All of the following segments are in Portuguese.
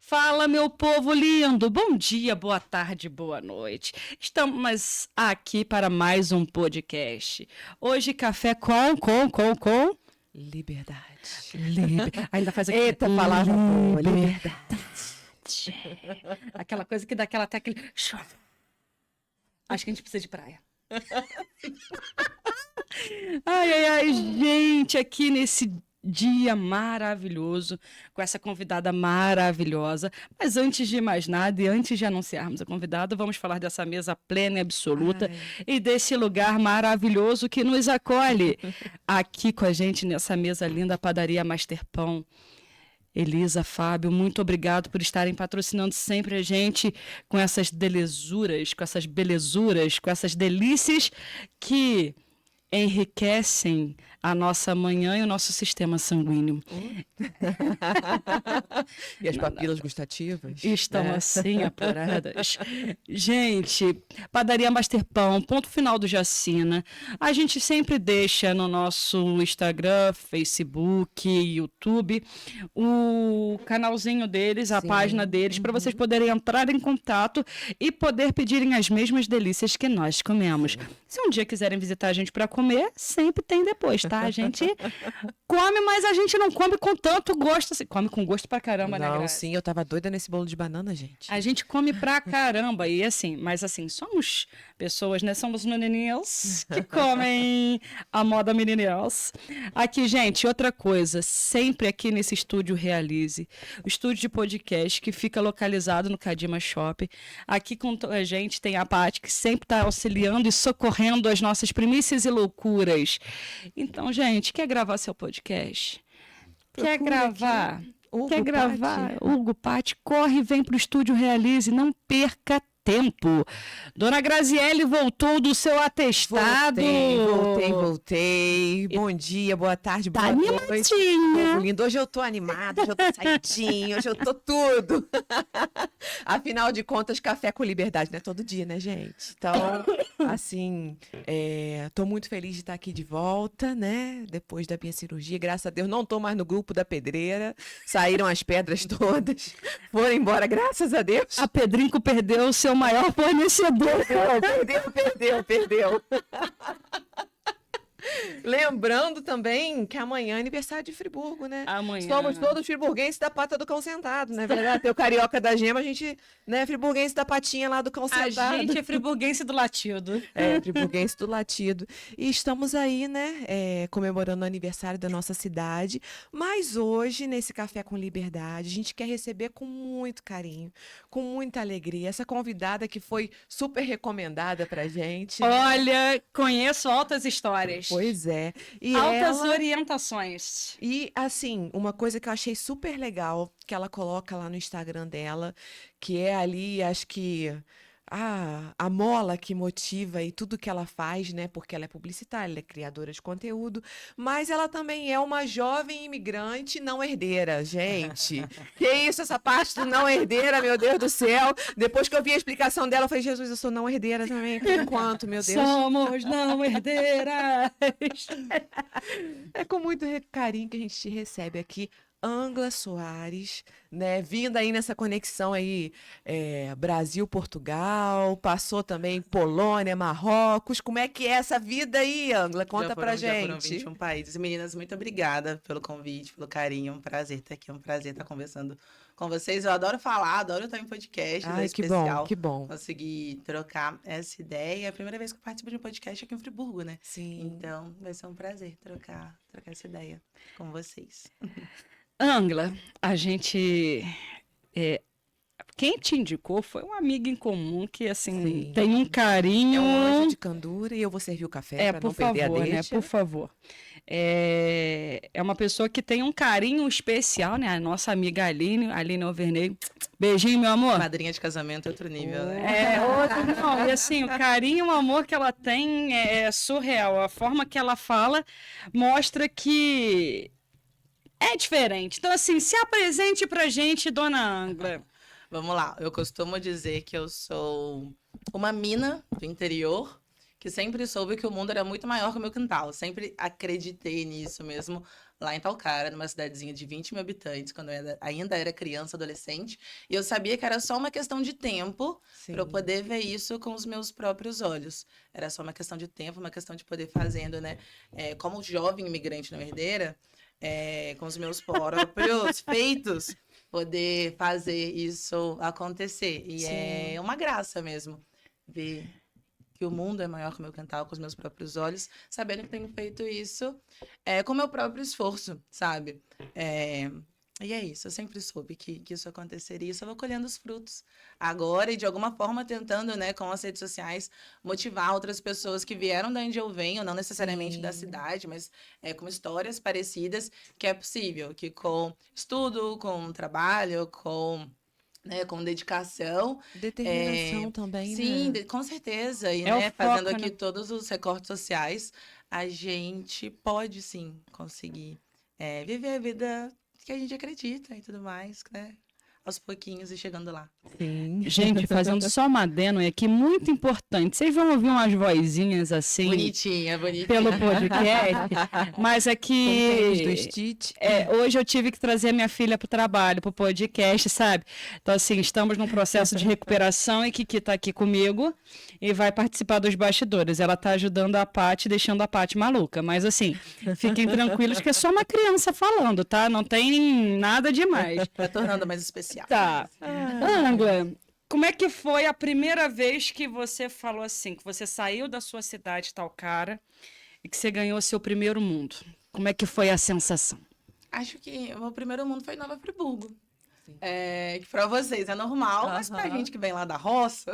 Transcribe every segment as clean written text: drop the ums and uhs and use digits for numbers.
Fala, meu povo lindo! Bom dia, boa tarde, boa noite. Estamos aqui para mais um podcast. Hoje, café com Liberdade. Ainda faz aqui. Eita, palavra boa, liberdade. Aquela coisa que dá aquela até aquele. Acho que a gente precisa de praia. Ai, gente, aqui nesse dia maravilhoso, com essa convidada maravilhosa. Mas antes de mais nada e antes de anunciarmos a convidada, vamos falar dessa mesa plena e absoluta e desse lugar maravilhoso que nos acolhe. Aqui com a gente nessa mesa linda, a Padaria Master Pão. Elisa, Fábio, muito obrigado por estarem patrocinando sempre a gente com essas belezuras, com essas belezuras, com essas delícias que enriquecem a nossa manhã e o nosso sistema sanguíneo. E as papilas gustativas? Estão assim apuradas. Gente, Padaria Master Pão, ponto final do Jacina. A gente sempre deixa no nosso Instagram, Facebook, YouTube, o canalzinho deles, a página deles, para vocês poderem entrar em contato e poder pedirem as mesmas delícias que nós comemos. Se um dia quiserem visitar a gente para comer, sempre tem depois, tá? A gente come, mas a gente não come com tanto gosto assim. Come com gosto pra caramba, né, Não, Graça? sim, eu tava doida nesse bolo de banana, gente. A gente come pra caramba, e assim, mas assim, somos pessoas, né? Somos millennials que comem a moda millennials. Aqui, gente, outra coisa, sempre aqui nesse estúdio Realize, o estúdio de podcast que fica localizado no Kadima Shop. Aqui com a gente tem a Paty, que sempre tá auxiliando e socorrendo as nossas primícias e loucuras. Então, gente, quer gravar seu podcast? Quer gravar? Quer gravar? Hugo Paty, corre e vem para o estúdio Realize, não perca tempo. Dona Graziele voltou do seu atestado. Voltei. Bom dia, boa tarde, boa Tá noite. animadinha. Povo lindo. Hoje eu tô animada, hoje eu tô saidinha, hoje eu tô tudo. Afinal de contas, café com liberdade, não é todo dia, né, gente? Então, assim, tô muito feliz de estar aqui de volta, né? Depois da minha cirurgia, graças a Deus, não tô mais no grupo da pedreira. Saíram as pedras todas, foram embora, graças a Deus. A Pedrinco perdeu o seu maior fornecedor. Perdeu. Lembrando também que amanhã é aniversário de Friburgo, né? Amanhã. Somos todos friburguenses da pata do cão sentado, não é verdade? Tem o carioca da gema, a gente, né, friburguense da patinha lá do cão sentado. A gente é friburguense do latido. Friburguense do latido. E estamos aí, né, comemorando o aniversário da nossa cidade. Mas hoje, nesse Café com Liberdade, a gente quer receber com muito carinho, com muita alegria, essa convidada que foi super recomendada pra gente. Olha, conheço altas histórias. Pois é. E altas ela... orientações. E, assim, uma coisa que eu achei super legal, que ela coloca lá no Instagram dela, que é ali, acho que... a mola que motiva e tudo que ela faz, né? Porque ela é publicitária, ela é criadora de conteúdo, mas ela também é uma jovem imigrante não herdeira, gente. Que isso, essa parte do não herdeira, meu Deus do céu. Depois que eu vi a explicação dela, eu falei, Jesus, eu sou não herdeira também, por enquanto, meu Deus. Somos não herdeiras. É com muito carinho que a gente te recebe aqui. Angla Soares, né, vindo aí nessa conexão aí, Brasil-Portugal, passou também Polônia, Marrocos, como é que é essa vida aí, Angla? Conta pra gente. Já foram 21 países. Meninas, muito obrigada pelo convite, pelo carinho, um prazer estar aqui, um prazer estar conversando com vocês. Eu adoro falar, adoro estar em podcast, é especial. Que bom. Conseguir trocar essa ideia. É a primeira vez que eu participo de um podcast aqui em Friburgo, né? Sim. Então, vai ser um prazer trocar essa ideia com vocês. Angla, a gente... quem te indicou foi uma amiga em comum que, assim, tem um carinho... É um anjo de candura e eu vou servir o café para não perder a deixa. Né? Por favor. É uma pessoa que tem um carinho especial, né? A nossa amiga Aline Overney. Beijinho, meu amor. Madrinha de casamento é outro nível, né? Não, e assim, o carinho e o amor que ela tem é surreal. A forma que ela fala mostra que... é diferente. Então, assim, se apresente pra gente, dona Angla. Vamos lá. Eu costumo dizer que eu sou uma mina do interior que sempre soube que o mundo era muito maior que o meu quintal. Sempre acreditei nisso mesmo, lá em Talcara, numa cidadezinha de 20 mil habitantes, quando eu ainda era criança, adolescente. E eu sabia que era só uma questão de tempo para eu Sim. poder ver isso com os meus próprios olhos. Era só uma questão de tempo, uma questão de poder fazendo, né? Como jovem imigrante não herdeira, com os meus próprios feitos, poder fazer isso acontecer. E Sim. é uma graça mesmo ver que o mundo é maior que o meu quintal com os meus próprios olhos, sabendo que tenho feito isso com o meu próprio esforço, sabe? E é isso, eu sempre soube que isso aconteceria, eu só vou colhendo os frutos agora e de alguma forma tentando, né, com as redes sociais, motivar outras pessoas que vieram de onde eu venho, não necessariamente da Sim. cidade, mas com histórias parecidas, que é possível, que com estudo, com trabalho, com dedicação, Determinação também, sim, né? com certeza. E, É o né, fazendo foco, aqui né? todos os recortes sociais, a gente pode sim conseguir viver a vida que a gente acredita e tudo mais, né? Aos pouquinhos e chegando lá. Sim. Gente, fazendo só uma adendo aqui, muito importante. Vocês vão ouvir umas vozinhas assim Bonitinha, bonitinha. pelo podcast, mas é Com tênis do que Stitch. hoje eu tive que trazer a minha filha para o trabalho, para o podcast, sabe? Então, assim, estamos num processo de recuperação e Kiki está aqui comigo e vai participar dos bastidores. Ela está ajudando a Paty, deixando a Paty maluca. Mas, assim, fiquem tranquilos que é só uma criança falando, tá? Não tem nada demais. Tá tornando mais especial. Tá. Angla, como é que foi a primeira vez que você falou assim, que você saiu da sua cidade, Talcara, e que você ganhou seu primeiro mundo? Como é que foi a sensação? Acho que o meu primeiro mundo foi em Nova Friburgo. Sim. Que para vocês é normal, mas pra Aham. gente que vem lá da roça,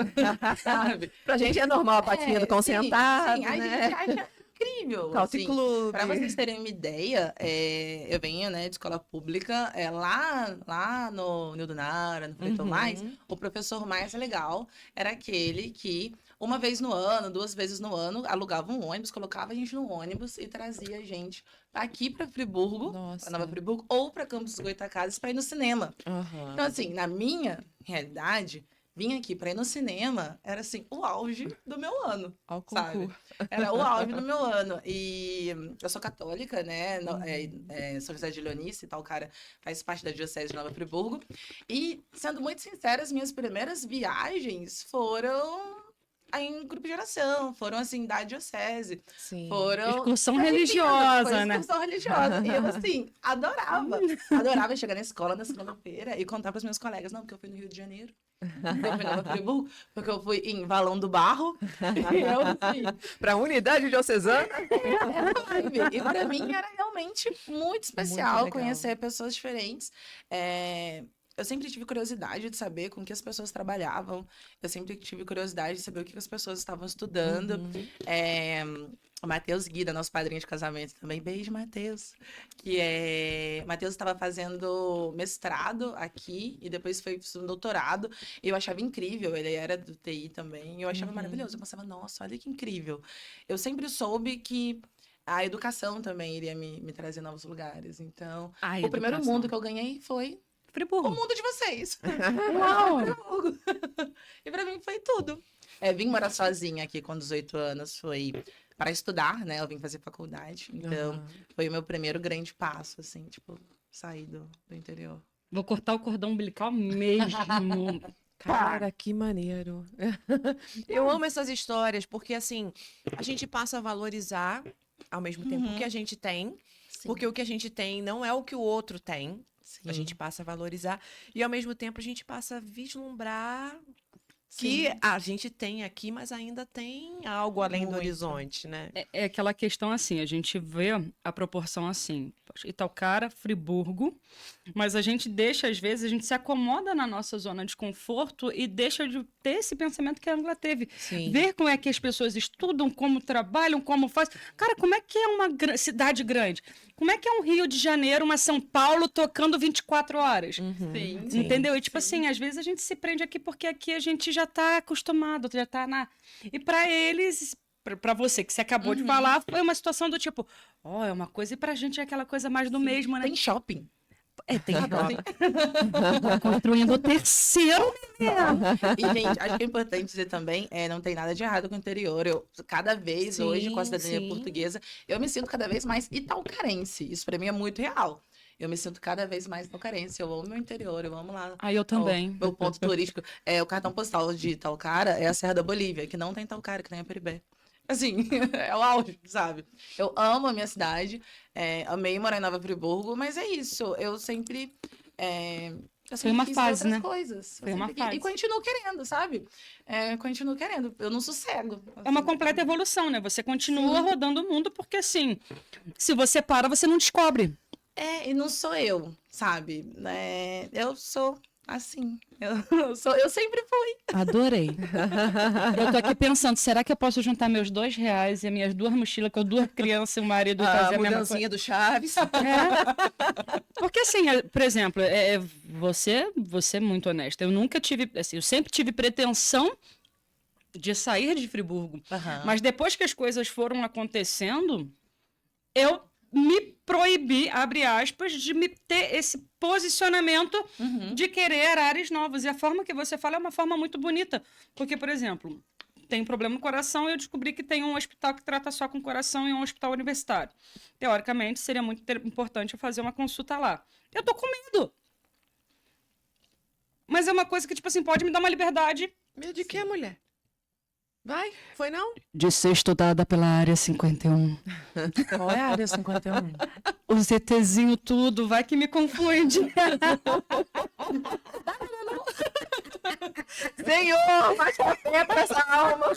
sabe? Pra gente é normal a patinha do Sim, concentrado, sim, a né? gente acha incrível, Country assim. Club. Para vocês terem uma ideia, eu venho, né, de escola pública, lá no Nildo Nara, no Frei Tomás, Uhum. o professor mais legal era aquele que, uma vez no ano, 2 vezes no ano, alugava um ônibus, colocava a gente no ônibus e trazia a gente aqui para Friburgo, Nossa. para Nova Friburgo, ou para Campos dos Goytacazes para ir no cinema. Aham. Então, assim, na minha realidade, vir aqui para ir no cinema era, assim, o auge do meu ano. Ao Sabe? concurso. Era o auge do meu ano. E eu sou católica, né? São José de Leonice e tal, cara, faz parte da Diocese de Nova Friburgo. E, sendo muito sincera, as minhas primeiras viagens foram em grupo de oração, foram, assim, da Diocese. Sim. Foram... Excursão Foi religiosa, né? excursão religiosa. E eu, assim, adorava chegar na escola na segunda-feira e contar para os meus colegas, não, porque eu fui no Rio de Janeiro. Eu fui em Nova Friburgo, porque eu fui em Valão do Barro. E eu, assim, Pra unidade diocesana. e para mim era realmente muito especial legal. conhecer pessoas diferentes. Eu sempre tive curiosidade de saber com que as pessoas trabalhavam. Eu sempre tive curiosidade de saber o que as pessoas estavam estudando. Uhum. O Matheus Guida, nosso padrinho de casamento também. Beijo, Matheus. Matheus estava fazendo mestrado aqui e depois foi um doutorado. E eu achava incrível, ele era do TI também. E eu achava maravilhoso. Eu pensava, nossa, olha que incrível. Eu sempre soube que a educação também iria me trazer novos lugares. Então, Ai, o primeiro educação. mundo que eu ganhei foi o Friburgo. mundo de vocês. Uau! E pra mim foi tudo. Vim morar sozinha aqui com 18 anos, foi para estudar, né? Eu vim fazer faculdade. Então, Aham. foi o meu primeiro grande passo, assim, tipo, sair do interior. Vou cortar o cordão umbilical mesmo. Cara, que maneiro. Eu amo essas histórias, porque assim, a gente passa a valorizar ao mesmo tempo o que a gente tem, porque o que a gente tem não é o que o outro tem. A gente passa a valorizar e ao mesmo tempo a gente passa a vislumbrar que a gente tem aqui, mas ainda tem algo além do Muito. horizonte, né? É aquela questão assim, a gente vê a proporção assim, Itaocara, Friburgo, mas a gente deixa, às vezes, a gente se acomoda na nossa zona de conforto e deixa de ter esse pensamento que a Angla teve. Sim. Ver como é que as pessoas estudam, como trabalham, como fazem. Cara, como é que é uma cidade grande? Como é que é um Rio de Janeiro, uma São Paulo tocando 24 horas? Sim. Entendeu? E tipo assim, às vezes a gente se prende aqui porque aqui a gente já tá acostumado, já tá na... E pra eles, pra você que você acabou de falar, foi uma situação do tipo, é uma coisa e pra gente é aquela coisa mais do mesmo, né? Tem shopping. tem que dar. Tá construindo o terceiro, menina. E, gente, acho que é importante dizer também, não tem nada de errado com o interior. Eu, cada vez, Sim, hoje, com a cidadania sim. portuguesa, eu me sinto cada vez mais italcarense. Isso pra mim é muito real. Eu me sinto cada vez mais italcarense. Eu amo meu interior, eu amo lá. Ah, eu também. Meu ponto turístico. O cartão postal de Italcara é a Serra da Bolívia, que não tem Italcara, que tem a Peribé. Assim, é o auge, sabe? Eu amo a minha cidade, amei morar em Nova Friburgo, mas é isso. Eu sempre. Eu Foi uma quis fase, outras né? coisas. Eu Foi uma sempre quis. fase. E continuo querendo, sabe? Continuo querendo. Eu não sossego. É uma assim. completa evolução, né? Você continua Sim. rodando o mundo, porque assim, se você para, você não descobre. E não sou eu, sabe? Eu sou assim. Eu sempre fui. Adorei. Eu tô aqui pensando, será que eu posso juntar meus R$ 2 e as minhas 2 mochilas com 2 crianças e um marido e A fazer a mesma coisa? mudancinha do Chaves. Porque assim, por exemplo, você é muito honesta. Eu nunca tive, assim, eu sempre tive pretensão de sair de Friburgo. Aham. Mas depois que as coisas foram acontecendo, eu me proibi, abre aspas, de me ter esse posicionamento Uhum. de querer ares novos. E a forma que você fala é uma forma muito bonita. Porque, por exemplo, tem um problema no coração e eu descobri que tem um hospital que trata só com coração e um hospital universitário. Teoricamente, seria muito importante eu fazer uma consulta lá. Eu tô com medo. Mas é uma coisa que, tipo assim, pode me dar uma liberdade Medo de quê, mulher? Vai, foi não? de ser estudada pela área 51. Qual é a área 51? O ZTzinho tudo, vai que me confunde. Senhor, faz café pra essa alma.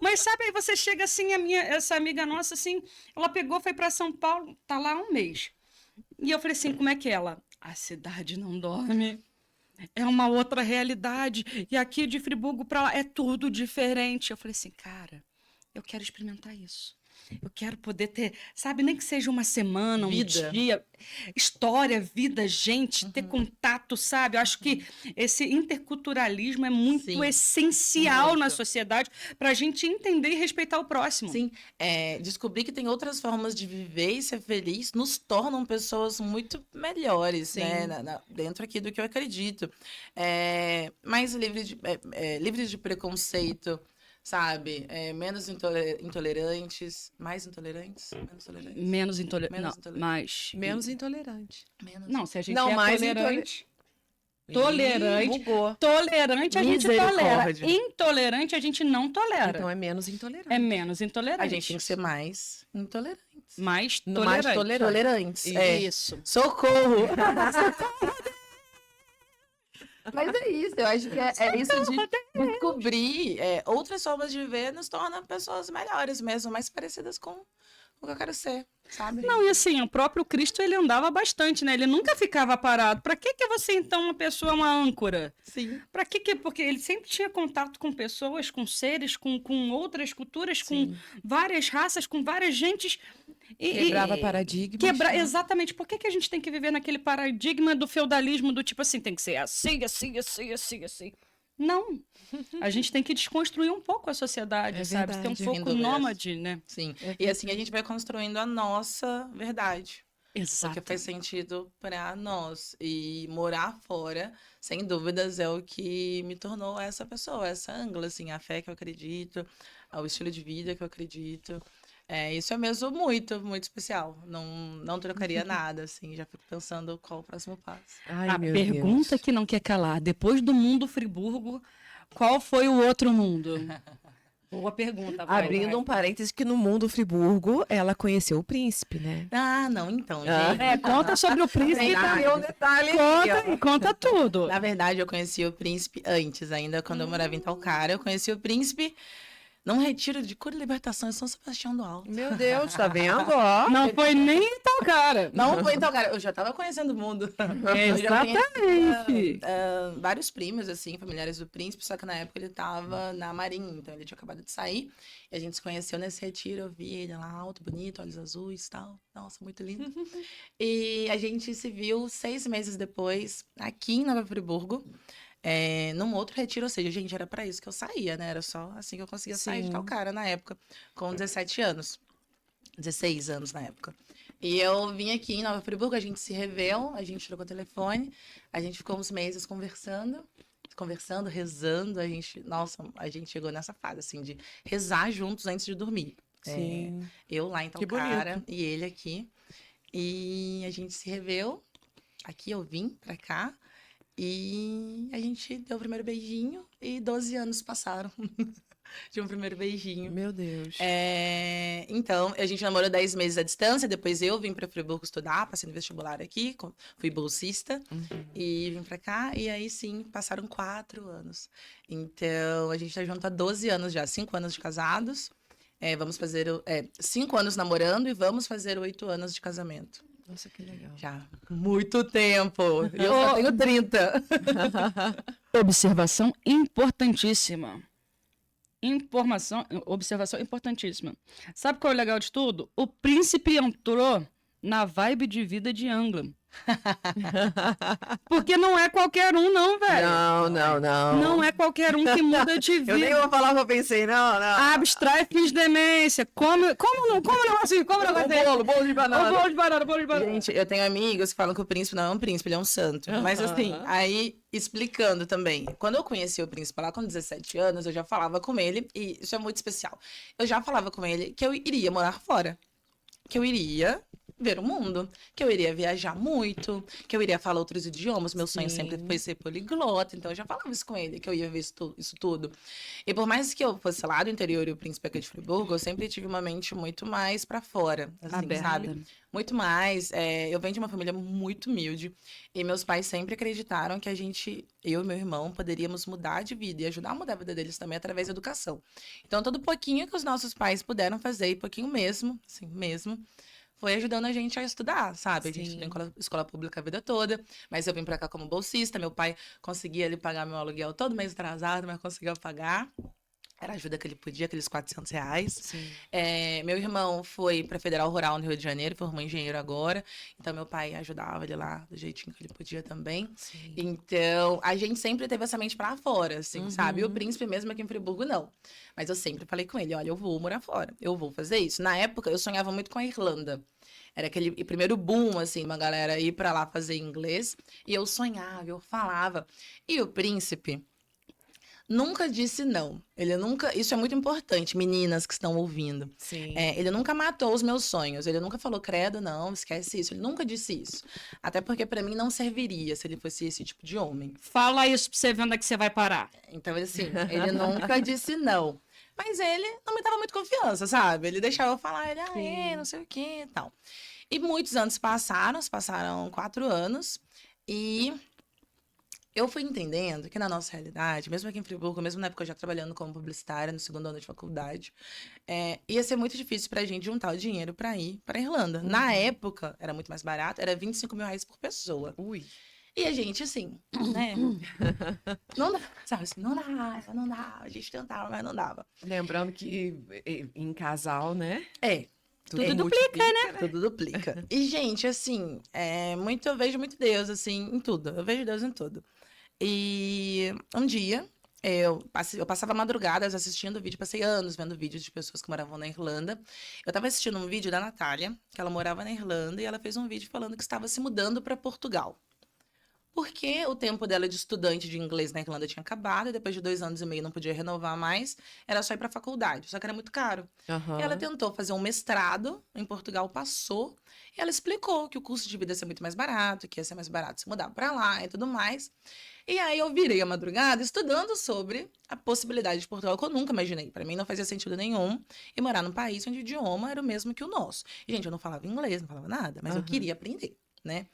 Mas sabe, aí você chega assim, essa amiga nossa, assim, ela pegou, foi pra São Paulo, tá lá há um mês. E eu falei assim, como é que é ela? A cidade não dorme. É uma outra realidade. E aqui de Friburgo pra lá é tudo diferente. Eu falei assim, cara, eu quero experimentar isso. Eu quero poder ter, sabe, nem que seja uma semana, um Vida. dia, história, vida, gente, ter contato, sabe? Eu acho que esse interculturalismo é muito Sim, essencial na muito. sociedade para a gente entender e respeitar o próximo. Sim, descobrir que tem outras formas de viver e ser feliz nos tornam pessoas muito melhores, Sim. né? Dentro aqui do que eu acredito. Mais livres de preconceito, sabe? Menos intolerantes. Mais intolerantes? Menos tolerantes? Menos intolerante. Menos Não, intolerante. mais. Menos intolerante. Menos. Não, se a gente Não, é mais tolerante. Tolerante. Ih, bugou. Tolerante a gente tolera. Misericórdia. Intolerante a gente não tolera. Então é menos intolerante. É menos intolerante. A gente tem que ser mais intolerantes. mais Mais tolerante. Tolerantes. Isso. Socorro! Mas é isso, eu acho que é isso de descobrir outras formas de viver nos torna pessoas melhores mesmo, mais parecidas com o que eu quero ser, sabe? Não, e assim, o próprio Cristo, ele andava bastante, né? Ele nunca ficava parado. Pra que você, então, uma pessoa, uma âncora? Sim. Pra que? Porque ele sempre tinha contato com pessoas, com seres, com outras culturas, com várias raças, com várias gentes. Quebrava paradigmas. Exatamente. Por que a gente tem que viver naquele paradigma do feudalismo, do tipo assim, tem que ser assim, assim, assim, assim, assim? Não. A gente tem que desconstruir um pouco a sociedade, É sabe? Ser um verdade. pouco Sem dúvidas. nômade, né? Sim. E assim a gente vai construindo a nossa verdade. Exato. Porque faz sentido para nós. E morar fora, sem dúvidas, é o que me tornou essa pessoa, essa ângela, assim, a fé que eu acredito, o estilo de vida que eu acredito. Isso é mesmo muito, muito especial. Não trocaria nada, assim. Já fico pensando qual o próximo passo. Ai, A meu pergunta Deus. que não quer calar. Depois do mundo Friburgo, qual foi o outro mundo? Boa pergunta. Vai, Abrindo vai. um parêntese que no mundo Friburgo, ela conheceu o príncipe, né? Ah, não, então, Ah. gente. Conta sobre o príncipe. Verdade. detalhe Conta tudo. Na verdade, eu conheci o príncipe antes, ainda quando eu morava em Talcara. Eu conheci o príncipe num retiro de cura e libertação em São Sebastião do Alto. Meu Deus, tá vendo? Ó. Não foi nem tal cara. Não foi em Talcara, eu já tava conhecendo o mundo. Eu já Exatamente. vários primos, assim, familiares do príncipe, só que na época ele tava na Marinha, então ele tinha acabado de sair. E a gente se conheceu nesse retiro, eu vi ele lá alto, bonito, olhos azuis e tal. Nossa, muito lindo. E a gente se viu 6 meses depois, aqui em Nova Friburgo, num outro retiro, ou seja, gente, era pra isso que eu saía, né? Era só assim que eu conseguia sair de Sim. Talcara na época, com 17 anos. 16 anos na época. E eu vim aqui em Nova Friburgo, a gente se reveu, a gente trocou telefone, a gente ficou uns meses conversando, rezando, a gente chegou nessa fase, assim, de rezar juntos antes de dormir. Sim. Eu lá em Que Talcara e ele aqui. E a gente se reveu, aqui eu vim pra cá, e a gente deu o primeiro beijinho, e 12 anos passaram de um primeiro beijinho. Meu Deus. Então, a gente namorou 10 meses à distância, depois eu vim pra Friburgo estudar, passei no vestibular aqui, fui bolsista, e vim pra cá, e aí sim, passaram 4 anos. Então, a gente tá junto há 12 anos já, 5 anos de casados, vamos fazer 5 anos namorando e vamos fazer 8 anos de casamento. Nossa, que legal. Já, muito tempo, e eu só tenho 30. Observação importantíssima. Observação importantíssima. Sabe qual é o legal de tudo? O príncipe entrou na vibe de vida de Angla. Porque não é qualquer um, não, velho. Não. Não é qualquer um que muda de vida. Eu nem vou falar o que eu pensei, não. Abstrai fins de demência. Como não assim? Como não vai ter? Bolo de banana. Bolo de banana. Gente, eu tenho amigos que falam que o príncipe não é um príncipe, ele é um santo. Mas assim, aí explicando também. Quando eu conheci o príncipe lá com 17 anos, eu já falava com ele, e isso é muito especial. Eu já falava com ele que eu iria morar fora. Que eu iria ver o mundo, que eu iria viajar muito, que eu iria falar outros idiomas. Meu sonho sempre foi ser poliglota, então eu já falava isso com ele, que eu ia ver isso tudo. E por mais que eu fosse lá do interior e o príncipe aqui de Friburgo, eu sempre tive uma mente muito mais pra fora, assim, Aberta. sabe? Muito mais. Eu venho de uma família muito humilde e meus pais sempre acreditaram que eu e meu irmão, poderíamos mudar de vida e ajudar a mudar a vida deles também através da educação. Então, todo pouquinho que os nossos pais puderam fazer, e pouquinho mesmo, assim, mesmo, foi ajudando a gente a estudar, sabe? A gente estudou em escola pública a vida toda, mas eu vim pra cá como bolsista, meu pai conseguia ele pagar meu aluguel todo mês atrasado, mas conseguia pagar. Era a ajuda que ele podia, aqueles R$400. Meu irmão foi para Federal Rural no Rio de Janeiro, formou engenheiro agora. Então, meu pai ajudava ele lá do jeitinho que ele podia também. Sim. Então, a gente sempre teve essa mente para fora, assim, sabe? E o príncipe mesmo aqui em Friburgo, não. Mas eu sempre falei com ele, olha, eu vou morar fora, eu vou fazer isso. Na época, eu sonhava muito com a Irlanda. Era aquele primeiro boom, assim, uma galera ir para lá fazer inglês. E eu sonhava, eu falava. E o príncipe nunca disse não. Ele nunca. Isso é muito importante, meninas que estão ouvindo. Sim. Ele nunca matou os meus sonhos. Ele nunca falou, credo, não, esquece isso. Ele nunca disse isso. Até porque pra mim não serviria se ele fosse esse tipo de homem. Fala isso pra você ver onde é que você vai parar. Então, assim, ele nunca disse não. Mas ele não me dava muita confiança, sabe? Ele deixava eu falar, não sei o que e tal. E muitos anos passaram 4 anos. E eu fui entendendo que na nossa realidade, mesmo aqui em Friburgo, mesmo na época eu já trabalhando como publicitária no segundo ano de faculdade, ia ser muito difícil pra gente juntar o dinheiro pra ir pra Irlanda. Na época, era muito mais barato, era R$25 mil por pessoa. Ui. E a gente, assim, né? Não dá, sabe assim, não dá. A gente tentava, mas não dava. Lembrando que em casal, né? Tudo duplica, né? Tudo duplica. E, gente, assim, eu vejo muito Deus, assim, em tudo. Eu vejo Deus em tudo. E um dia, eu passava madrugadas assistindo vídeo, passei anos vendo vídeos de pessoas que moravam na Irlanda. Eu tava assistindo um vídeo da Natália, que ela morava na Irlanda, e ela fez um vídeo falando que estava se mudando para Portugal. Porque o tempo dela de estudante de inglês na Irlanda tinha acabado, e depois de 2 anos e meio não podia renovar mais, era só ir pra faculdade, só que era muito caro. Uhum. E ela tentou fazer um mestrado em Portugal, passou, e ela explicou que o custo de vida ia ser muito mais barato, que ia ser mais barato se mudar pra lá e tudo mais. E aí eu virei a madrugada estudando sobre a possibilidade de Portugal, que eu nunca imaginei. Pra mim não fazia sentido nenhum e morar num país onde o idioma era o mesmo que o nosso. E, gente, eu não falava inglês, não falava nada, mas eu queria aprender, né?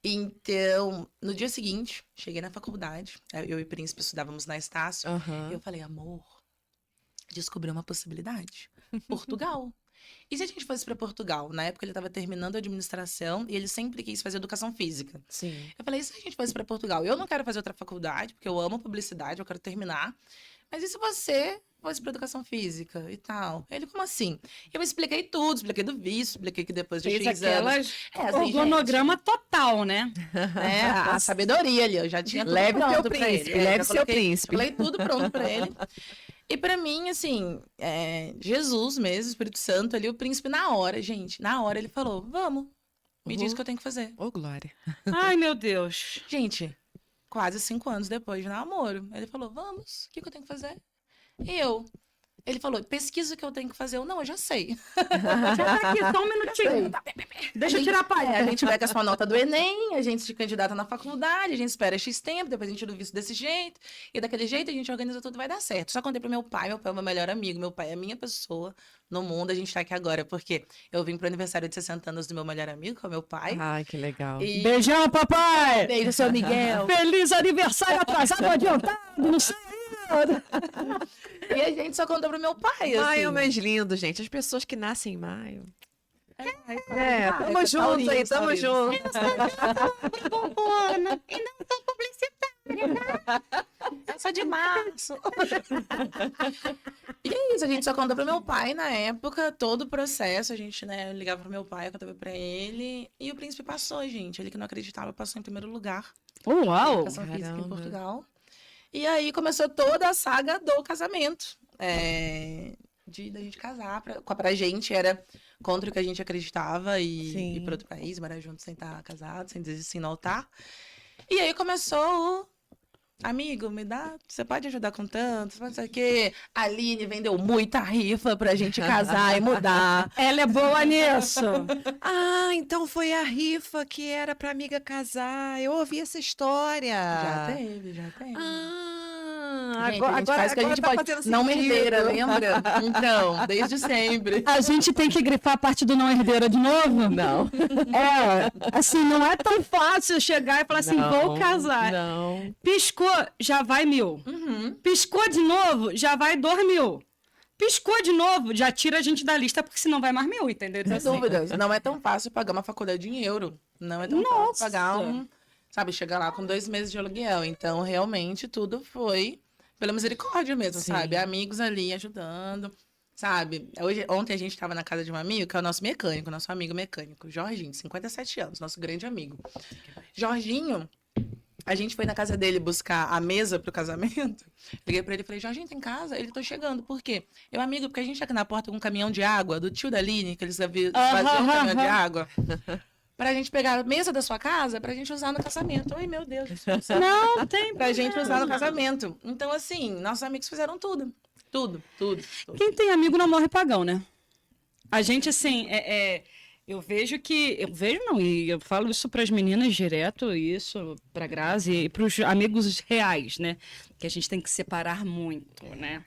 Então, no dia seguinte, cheguei na faculdade, eu e o príncipe estudávamos na Estácio, e eu falei, amor, descobri uma possibilidade, Portugal. E se a gente fosse para Portugal? Na época ele estava terminando a administração e ele sempre quis fazer educação física. Sim. Eu falei, e se a gente fosse para Portugal? Eu não quero fazer outra faculdade, porque eu amo publicidade, eu quero terminar, mas e se você fosse para educação física e tal? Ele, como assim? Eu expliquei tudo, expliquei do visto, expliquei que depois de X anos... Organograma total, né? A sabedoria ali, eu já tinha tudo Leve o pronto teu pra príncipe, ele. leve seu príncipe. Falei tudo pronto pra ele. E pra mim, assim, Jesus mesmo, Espírito Santo ali, o príncipe, na hora, gente, na hora ele falou, vamos, me diz o que eu tenho que fazer. Ô, Glória. Ai, meu Deus. Gente, quase 5 anos depois de namoro, ele falou, vamos, o que eu tenho que fazer? E eu, ele falou, pesquisa o que eu tenho que fazer. Eu, não, eu já sei. Já tá aqui, só um minutinho. Deixa eu tirar a palha. A gente pega a sua nota do Enem, a gente se candidata na faculdade, a gente espera X tempo, depois a gente tira o visto desse jeito, e daquele jeito a gente organiza tudo e vai dar certo. Só contei pro meu pai é o meu melhor amigo, meu pai é a minha pessoa no mundo, a gente tá aqui agora, porque eu vim pro aniversário de 60 anos do meu melhor amigo, que é o meu pai. Ai, que legal. E... Beijão, papai! Beijo, seu Miguel. Feliz aniversário atrasado, adiantado, não sei. E a gente só contou pro meu pai, assim. Maio é o mês lindo, gente. As pessoas que nascem em maio. Tamo junto aí, tamo junto. Eu sou de março. E é isso, a gente só contou pro meu pai na época, todo o processo, a gente, né, ligava pro meu pai, eu contava pra ele, e o príncipe passou, gente, ele que não acreditava passou em primeiro lugar. Uau! Educação física em Caramba. Portugal. E aí começou toda a saga do casamento. Da gente casar. Pra gente era contra o que a gente acreditava e Sim. ir para outro país, morar junto sem estar casado, sem dizer sim no altar. E aí começou o amigo, você pode ajudar com tanto? Não sei o quê. A Aline vendeu muita rifa pra gente casar e mudar. Ela é boa nisso. Ah, então foi a rifa que era pra amiga casar. Eu ouvi essa história. Já teve, já teve. Ah, Gente, a gente faz o que a gente tá pode. fazendo Não sentido. herdeira, lembra? Então, desde sempre. A gente tem que grifar a parte do não herdeira de novo? Não. Assim, não é tão fácil chegar e falar assim, vou casar. Não. Piscou, já vai 1.000. Uhum. Piscou de novo, já vai 2.000. Piscou de novo, já tira a gente da lista, porque senão vai mais 1.000, entendeu? Então, Sem assim, dúvidas. Não é tão fácil pagar uma faculdade em euro. Não é tão Nossa! fácil pagar sabe, chegar lá com 2 meses de aluguel. Então, realmente, tudo foi pela misericórdia mesmo, Sim. sabe? Amigos ali ajudando, sabe? Ontem a gente estava na casa de um amigo, que é o nosso mecânico, nosso amigo mecânico, Jorginho, 57 anos, nosso grande amigo. Jorginho, a gente foi na casa dele buscar a mesa pro casamento. Liguei pra ele e falei, Jorginho, tem casa? Ele, tô chegando. Por quê? Eu, amigo, porque a gente tá aqui na porta com um caminhão de água do tio da Aline, que eles faziam um caminhão de água. Pra gente pegar a mesa da sua casa, pra gente usar no casamento. Ai, meu Deus. não tem Pra gente usar no casamento. Então, assim, nossos amigos fizeram tudo. Tudo. Quem tem amigo não morre pagão, né? A gente, assim, eu vejo não, e eu falo isso para as meninas direto, isso para Grazi e para os amigos reais, né? Que a gente tem que separar muito, né?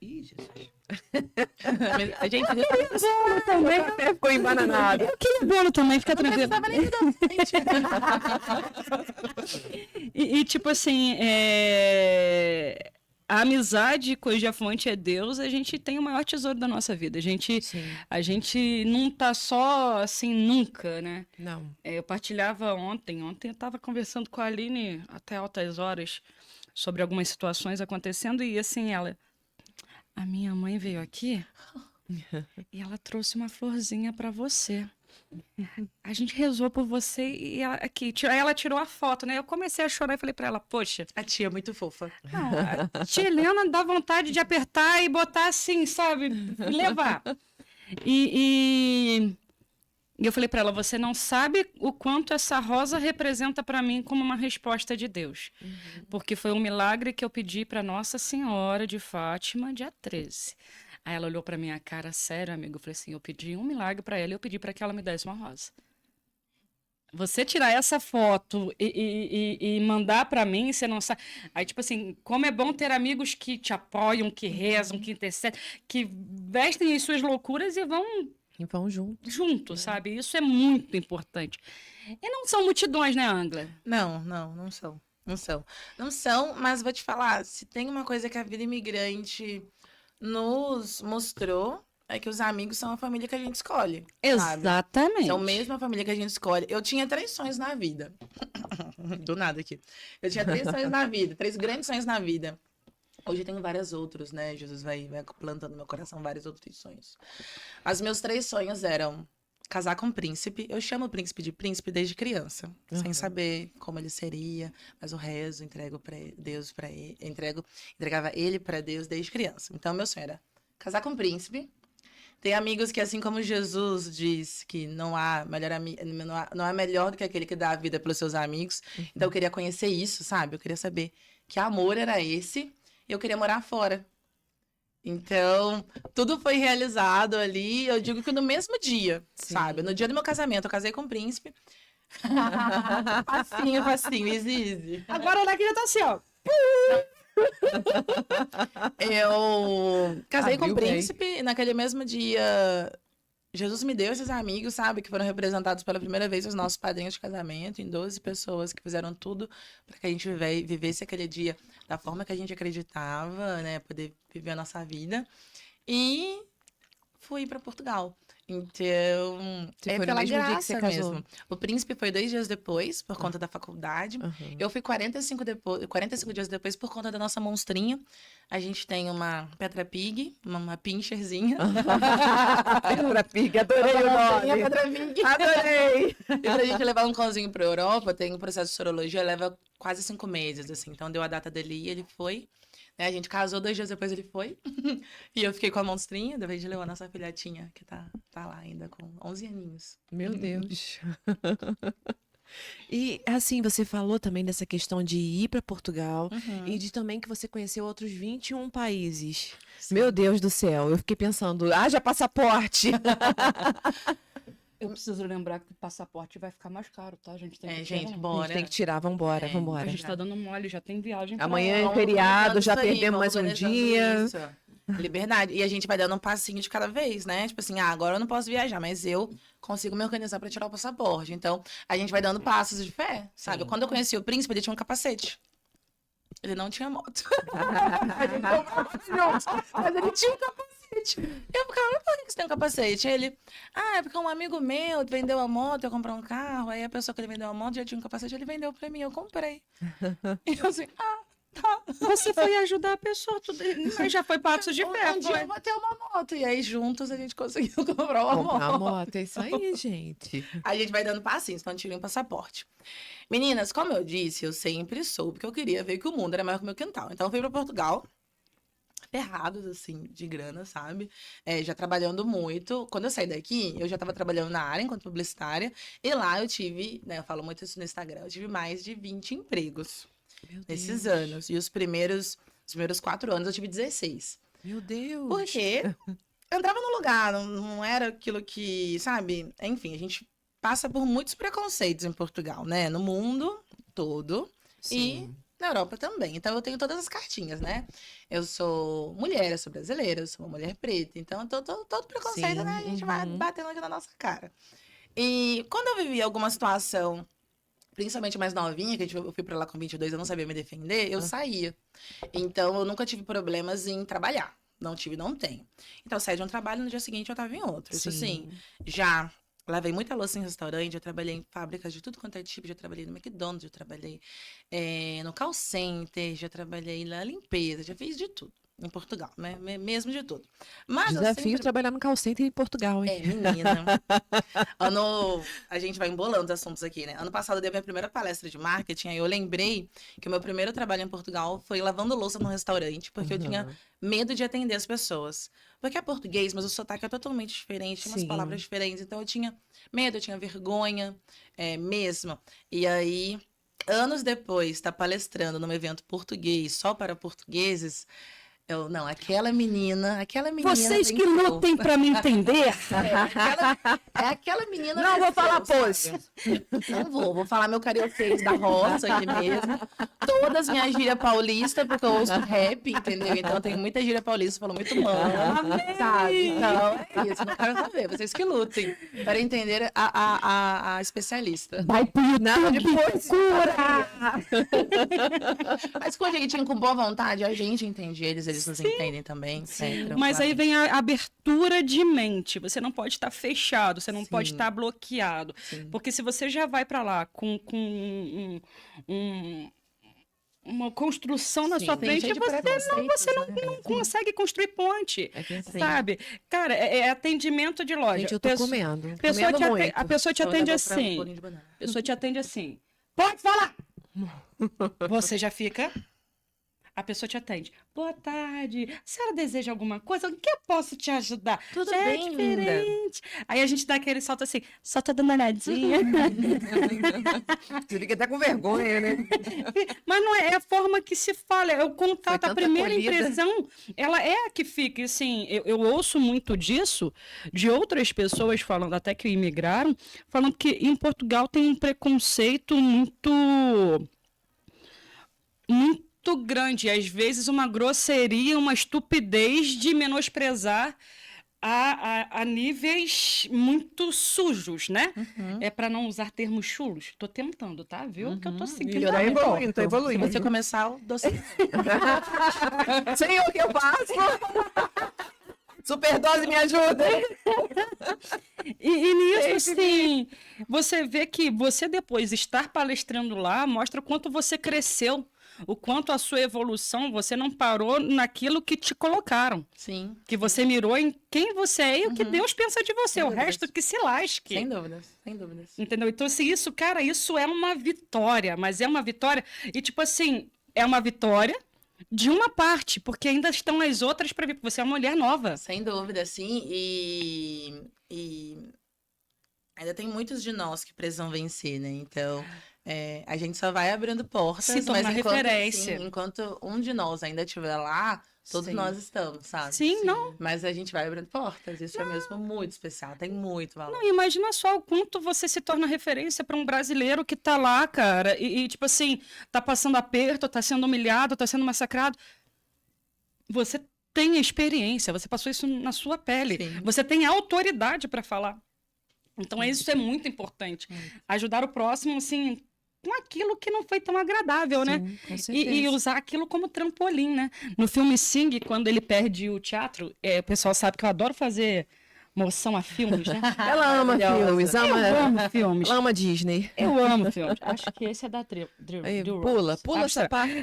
Ih, Jesus. A gente Também, Até ficou embananado. eu queria bolo também, fica tranquilo. precisava nem E, tipo assim, a amizade com o Diafante é Deus, a gente tem o maior tesouro da nossa vida. Sim. A gente não tá só assim nunca, né? Não. Eu partilhava ontem eu estava conversando com a Aline até altas horas sobre algumas situações acontecendo e assim, a minha mãe veio aqui e ela trouxe uma florzinha para você. A gente rezou por você e ela tirou a foto, né? Eu comecei a chorar e falei para ela, poxa, A tia é muito fofa. não, a tia Helena dá vontade de apertar e botar assim, sabe? Levar. E eu falei para ela, você não sabe o quanto essa rosa representa para mim como uma resposta de Deus. Porque foi um milagre que eu pedi para Nossa Senhora de Fátima, dia 13. Aí ela olhou para minha cara, sério, amigo? Eu falei assim, eu pedi um milagre para ela e eu pedi para que ela me desse uma rosa. Você tirar essa foto e mandar para mim, você não sabe. Aí, tipo assim, como é bom ter amigos que te apoiam, que rezam, que intercedem, que vestem as suas loucuras e vão E vão junto. junto, sabe? Isso é muito importante. E não são multidões, né, Angela? Não são. Não são, mas vou te falar, se tem uma coisa que a vida imigrante nos mostrou, é que os amigos são a família que a gente escolhe. Sabe? Exatamente. São mesmo a família que a gente escolhe. Eu tinha 3 sonhos na vida. Do nada aqui. Eu tinha 3 sonhos na vida, 3 grandes sonhos na vida. Hoje eu tenho vários outros, né? Jesus vai plantando no meu coração vários outros sonhos. Os meus 3 sonhos eram casar com o príncipe. Eu chamo o príncipe de príncipe desde criança, sem saber como ele seria, mas o rezo entrego para Deus, para ele, entregava ele para Deus desde criança. Então meu sonho era casar com o príncipe. Tem amigos que, assim como Jesus diz que não há melhor do que aquele que dá a vida pelos seus amigos. Então eu queria conhecer isso, sabe? Eu queria saber que amor era esse e eu queria morar fora. Então, tudo foi realizado ali, eu digo que no mesmo dia, sabe? No dia do meu casamento, eu casei com o príncipe. Facinho, easy. Agora ela já tá assim, ó. Eu casei com o Abriu bem. príncipe e naquele mesmo dia, Jesus me deu esses amigos, sabe? Que foram representados pela primeira vez os nossos padrinhos de casamento, em 12 pessoas que fizeram tudo para que a gente vivesse aquele dia da forma que a gente acreditava, né? Poder viver a nossa vida. E fui para Portugal. Então, Você é foi no pela mesmo dia que graça você casou? mesmo. O príncipe foi 2 dias depois, por conta da faculdade. Eu fui 45 dias depois por conta da nossa monstrinha. A gente tem uma Petra Pig, uma pincherzinha. Petra Pig, adorei o nome. Petra Pig. Adorei. E pra gente levar um cãozinho pra Europa, tem um processo de sorologia, leva quase 5 meses, assim. Então, deu a data dele e ele foi. Né? A gente casou 2 dias depois, ele foi. E eu fiquei com a monstrinha, depois de levar a nossa filhotinha, que tá lá ainda com 11 aninhos. Meu Deus. E assim, você falou também dessa questão de ir para Portugal e de também que você conheceu outros 21 países. Sim. Meu Deus do céu, eu fiquei pensando, haja passaporte. Eu preciso lembrar que o passaporte vai ficar mais caro, tá? A gente tem que Gente, tirar. A bora. gente tem que tirar, vambora, É, A vambora. gente tá dando mole, já tem viagem pra Amanhã lá. é feriado, já Vamos organizando perdemos mais um vamos organizando dia. isso. Liberdade. E a gente vai dando um passinho de cada vez, né? Tipo assim, agora eu não posso viajar, mas eu consigo me organizar pra tirar o passaporte. Então, a gente vai dando passos de fé, sabe? Quando eu conheci o príncipe, ele tinha um capacete. Ele não tinha moto. Mas ele tinha um capacete. Eu ficava, mas por que você tem um capacete? Ele, é porque um amigo meu vendeu a moto, eu comprei um carro, aí a pessoa que ele vendeu a moto já tinha um capacete, ele vendeu pra mim, eu comprei. E eu assim, tá. Você foi ajudar a pessoa, mas já foi passos de fé. Um dia eu vou ter uma moto. E aí, juntos, a gente conseguiu comprar uma Comprar a moto. moto, é isso aí, gente. A gente vai dando passinhos, então tirei um passaporte. Meninas, como eu disse, eu sempre soube que eu queria ver que o mundo era maior que o meu quintal. Então, eu fui pra Portugal, ferrados, assim, de grana, sabe? Já trabalhando muito. Quando eu saí daqui, eu já tava trabalhando na área enquanto publicitária. E lá eu tive, né, eu falo muito isso no Instagram, eu tive mais de 20 empregos Meu nesses Deus. anos. E os primeiros 4 anos eu tive 16. Meu Deus. Porque eu entrava no lugar, não era aquilo que, sabe? Enfim, a gente passa por muitos preconceitos em Portugal, né? No mundo todo Sim. e na Europa também. Então eu tenho todas as cartinhas, né? Eu sou mulher, eu sou brasileira, eu sou uma mulher preta. Então todo preconceito, Sim, né? A gente vai uhum. batendo aqui na nossa cara. E quando eu vivi alguma situação, principalmente mais novinha, que eu fui pra lá com 22, eu não sabia me defender, eu saía. Então, eu nunca tive problemas em trabalhar. Não tive, não tenho. Então, eu saí de um trabalho, no dia seguinte eu tava em outro. Isso assim, já lavei muita louça em restaurante, já trabalhei em fábricas de tudo quanto é tipo, já trabalhei no McDonald's, já trabalhei no call center, já trabalhei na limpeza, já fiz de tudo. Em Portugal, né? Mesmo de tudo. Mas eu Desafio sempre... trabalhar no call center em Portugal, hein? menina. A gente vai embolando os assuntos aqui, né? Ano passado eu dei a minha primeira palestra de marketing, aí eu lembrei que o meu primeiro trabalho em Portugal foi lavando louça num restaurante, porque eu tinha medo de atender as pessoas. Porque é português, mas o sotaque é totalmente diferente, tem umas Sim. palavras diferentes. Então eu tinha medo, eu tinha vergonha mesmo. E aí, anos depois, tá palestrando num evento português, só para portugueses. Não, aquela menina. Vocês que venceu. lutem pra me entender. Aquela menina. Não vou falar pose. Não vou falar meu carioquês da roça aqui mesmo. Todas minhas gírias paulistas, porque eu ouço rap, entendeu? Então eu tenho muita gíria paulista, falo muito mano, sabe? Então é isso, não quero saber. Vocês que lutem para entender a especialista. Vai pro Nada de procura! Mas com a jeitinho, com boa vontade, a gente entende eles nos entendem também. Mas aí vem a abertura de mente. Você não pode estar fechado, você não pode Sim. estar bloqueado. Sim. Porque se você já vai pra lá com uma construção na Sim, sua tem frente cheio e de você preconceitos, não né? consegue construir ponte, É verdade. sabe? Cara, é atendimento de loja. Gente, eu tô Pessoa- comendo. pessoa Comendo te ate- muito. A pessoa te Eu ainda atende vou pra um assim. bolinho de banana. A pessoa te atende assim. Pode falar! Você já fica. A pessoa te atende. Boa tarde. A senhora deseja alguma coisa? O que eu posso te ajudar? Tudo Já é bem, linda. diferente. Aí a gente dá aquele salto assim, só tô dando uma olhadinha. Você fica até com vergonha, né? Mas não é, é a forma que se fala, é o contato, a tanta primeira acolhida. impressão, ela é a que fica. E, assim, eu ouço muito disso de outras pessoas falando, até que imigraram, falando que em Portugal tem um preconceito muito grande, às vezes uma grosseria, uma estupidez de menosprezar a níveis muito sujos, né? Uhum. É para não usar termos chulos. Tô tentando, tá? Viu? Que eu tô seguindo. eu Tá a também evoluindo, tá corto. evoluindo. Se você começar, o doce. Sei o que eu faço. Superdose me ajuda. E nisso, assim, você vê que você depois estar palestrando lá mostra o quanto você cresceu, o quanto a sua evolução, você não parou naquilo que te colocaram, Sim. que você mirou em quem você é e o que Deus pensa de você, Sem o dúvidas. resto que se lasque. Sem dúvidas, sem dúvidas. Entendeu? Então, assim, isso, cara, isso é uma vitória, mas é uma vitória, e tipo assim, é uma vitória de uma parte, porque ainda estão as outras para vir, você é uma mulher nova. Sem dúvida, sim. E ainda tem muitos de nós que precisam vencer, né? Então, a gente só vai abrindo portas, Se tornar mas enquanto, referência. sim, enquanto um de nós ainda estiver lá, todos Sim. nós estamos, sabe? Sim, não. Mas a gente vai abrindo portas. Isso é mesmo muito especial. Tem muito valor. Não, imagina só o quanto você se torna referência para um brasileiro que tá lá, cara, tipo assim, tá passando aperto, tá sendo humilhado, tá sendo massacrado. Você tem experiência, você passou isso na sua pele. Sim. Você tem autoridade para falar. Então, isso é muito importante. Ajudar o próximo, assim, com aquilo que não foi tão agradável, né? Sim, com E certeza. usar aquilo como trampolim, né? No filme Sing, quando ele perde o teatro, o pessoal sabe que eu adoro fazer moção a filmes, né? Ela ama filmes, Eu amo filmes. ela ama Disney. Eu amo filmes. Acho que esse é da Aí, Drew pula Rose. essa parte.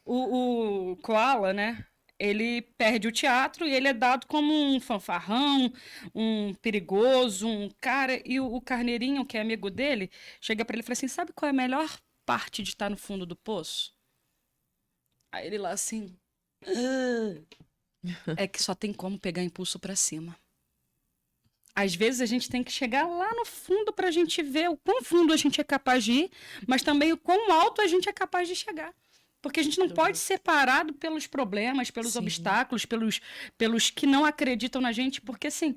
O Koala, né? Ele perde o teatro e ele é dado como um fanfarrão, um perigoso, um cara. E o Carneirinho, que é amigo dele, chega pra ele e fala assim: sabe qual é a melhor parte de estar no fundo do poço? Aí ele lá assim. É que só tem como pegar impulso pra cima. Às vezes a gente tem que chegar lá no fundo pra gente ver o quão fundo a gente é capaz de ir, mas também o quão alto a gente é capaz de chegar. Porque a gente não pode ser parado pelos problemas, pelos Sim. obstáculos, pelos que não acreditam na gente. Porque, assim,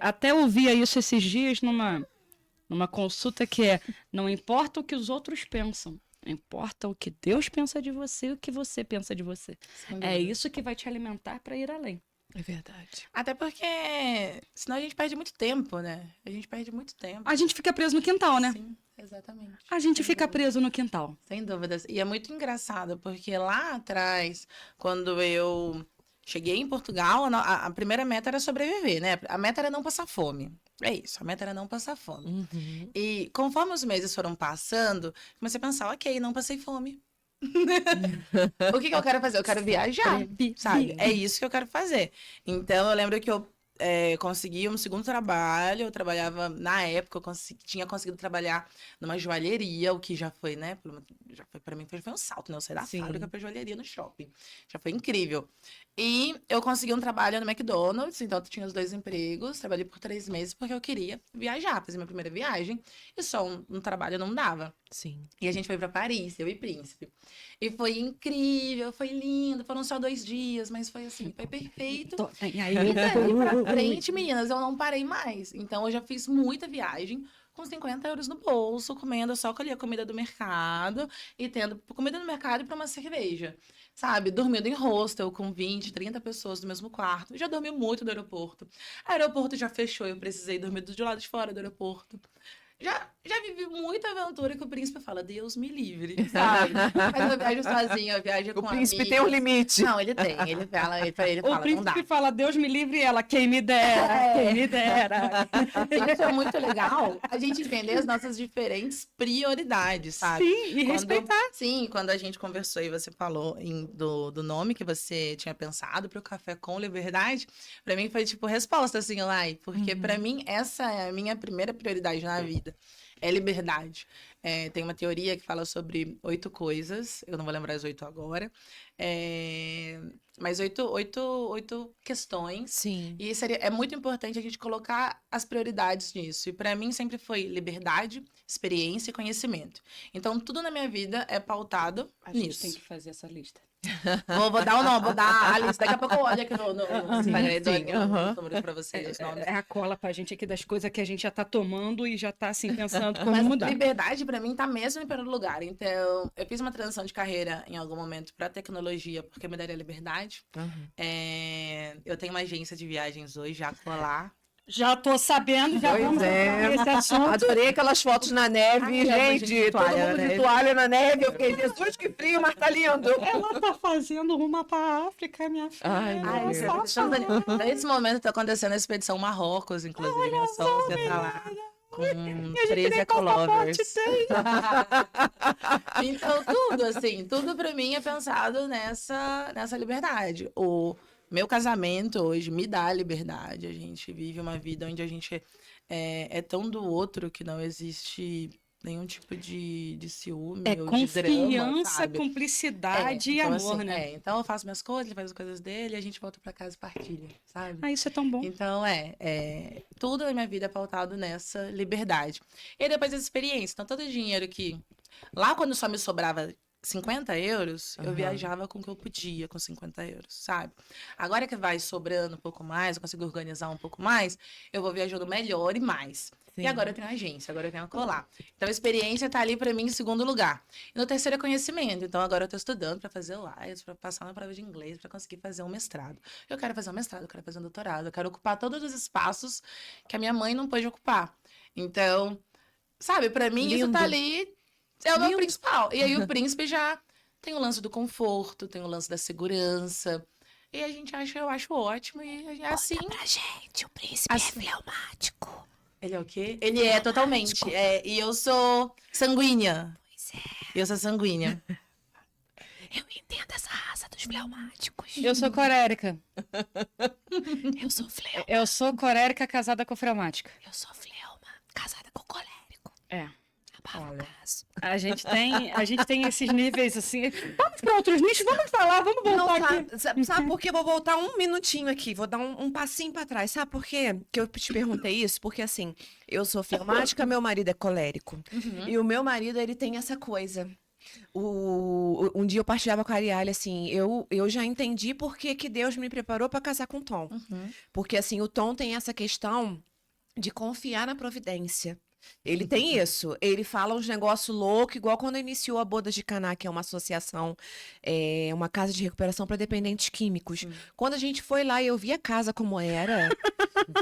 até ouvia isso esses dias numa consulta que não importa o que os outros pensam, importa o que Deus pensa de você e o que você pensa de você. Sem É dúvida. isso que vai te alimentar para ir além. É verdade. Até porque senão a gente perde muito tempo, né? A gente perde muito tempo. A gente fica preso no quintal, né? Sim, exatamente. A gente Sem fica dúvida. preso no quintal. Sem dúvidas. E é muito engraçado, porque lá atrás, quando eu cheguei em Portugal, a primeira meta era sobreviver, né? A meta era não passar fome. É isso, a meta era não passar fome. Uhum. E conforme os meses foram passando, comecei a pensar, ok, não passei fome. O que eu quero fazer? Eu quero viajar, sabe? É isso que eu quero fazer. Então, eu lembro que eu consegui um segundo trabalho. Eu trabalhava, na época, tinha conseguido trabalhar numa joalheria, o que já foi, né? Já foi, pra mim, foi um salto, né? Eu saí da Sim. fábrica pra joalheria no shopping. Já foi incrível. E eu consegui um trabalho no McDonald's, então eu tinha os 2 empregos. Trabalhei por 3 meses porque eu queria viajar, fazer minha primeira viagem. E só um trabalho não dava. Sim. E a gente foi pra Paris, eu e Príncipe. E foi incrível, foi lindo. Foram só 2 dias, mas foi assim, foi perfeito. E aí, E daí pra frente, meninas, eu não parei mais. Então, eu já fiz muita viagem com 50 euros no bolso, comendo, eu só colhia comida do mercado e tendo comida no mercado e pra uma cerveja. Sabe? Dormindo em hostel com 20, 30 pessoas no mesmo quarto. Já dormi muito no aeroporto. O aeroporto já fechou, eu precisei dormir do lado de fora do aeroporto. Já vivi muita aventura que o príncipe fala, Deus me livre, sabe? Mas eu viajo sozinha, eu viajo com O príncipe amigas. tem um limite. Não, ele tem. Ele fala, O não dá. príncipe fala, Deus me livre, e ela, quem me dera, quem me dera. Isso é muito legal, a gente entender as nossas diferentes prioridades, sabe? Sim, e respeitar. Sim, quando a gente conversou e você falou do nome que você tinha pensado para o Café com Liberdade, para mim foi tipo resposta, assim, Lai, porque para mim essa é a minha primeira prioridade na vida. É liberdade. Tem uma teoria que fala sobre 8 coisas, eu não vou lembrar as 8 agora, mas 8 questões. Sim. E é muito importante a gente colocar as prioridades nisso. E para mim sempre foi liberdade, experiência e conhecimento. Então tudo na minha vida é pautado A gente nisso. tem que fazer essa lista. Vou dar o nome, vou dar a lista. Daqui a pouco eu olho aqui no Instagram e dou sim, os números pra vocês, os nomes. É a cola pra gente aqui das coisas que a gente já tá tomando e já tá, assim, pensando como Mas mudar. liberdade, pra mim, tá mesmo em primeiro lugar. Então, eu fiz uma transição de carreira em algum momento pra tecnologia, porque me daria liberdade. Eu tenho uma agência de viagens hoje, já colar. Já tô sabendo, já Pois vamos é. entrar nesse assunto. Adorei aquelas fotos na neve, Ai, gente. de Todo toalha mundo na de neve. toalha na neve. Eu fiquei, Jesus, que frio, mas tá lindo. Ela tá fazendo uma pra África, minha filha. Ai, meu Ai, Deus. nesse momento tá acontecendo a expedição Marrocos, inclusive. Minha sócia tá lá com 13 ecolovers. Então, tudo, assim, tudo pra mim é pensado nessa liberdade. O meu casamento hoje me dá liberdade. A gente vive uma vida onde a gente é tão do outro que não existe nenhum tipo de ciúme É ou de drama, confiança, sabe? cumplicidade e Então, amor, assim, né? então eu faço minhas coisas, ele faz as coisas dele, e a gente volta pra casa e partilha, sabe? Ah, isso é tão bom. Então, tudo na minha vida é pautado nessa liberdade. E depois as experiências. Então, todo o dinheiro que... Lá, quando só me sobrava 50 euros, eu viajava com o que eu podia, com 50 euros, sabe? Agora que vai sobrando um pouco mais, eu consigo organizar um pouco mais, eu vou viajando melhor e mais. Sim. E agora eu tenho agência, agora eu tenho a colar. Então, a experiência tá ali pra mim em segundo lugar. E no terceiro é conhecimento. Então, agora eu tô estudando pra fazer o IELTS, pra passar na prova de inglês, pra conseguir fazer um mestrado. Eu quero fazer um mestrado, eu quero fazer um doutorado, eu quero ocupar todos os espaços que a minha mãe não pôde ocupar. Então, sabe, pra mim isso Lindo. tá ali, é o meu Lindo. principal. E aí o príncipe já tem o lance do conforto, tem o lance da segurança. E a gente eu acho ótimo. E é assim. Pra gente, o príncipe Assim. fleumático. Ele é o quê? Ele é totalmente. E eu sou sanguínea. Pois é. Eu sou sanguínea. Eu entendo essa raça dos fleumáticos. Eu sou colérica. Eu sou fleuma. Eu sou colérica casada com fleumática. Eu sou fleuma, casada com colérico. É. Abafa o Olha. caso. A gente tem esses níveis assim. Vamos para outros nichos, vamos falar, vamos Não, voltar aqui. sabe por quê? Vou voltar um minutinho aqui, vou dar um passinho pra trás. Sabe por quê que eu te perguntei isso? Porque assim, eu sou fleumática, meu marido é colérico. E o meu marido, ele tem essa coisa. Um dia eu partilhava com a Arielle, assim, eu já entendi por que Deus me preparou pra casar com o Tom. Porque assim, o Tom tem essa questão de confiar na providência. Ele tem isso. Ele fala uns negócios loucos, igual quando iniciou a Bodas de Caná, que é uma associação, uma casa de recuperação para dependentes químicos. Quando a gente foi lá e eu vi a casa como era,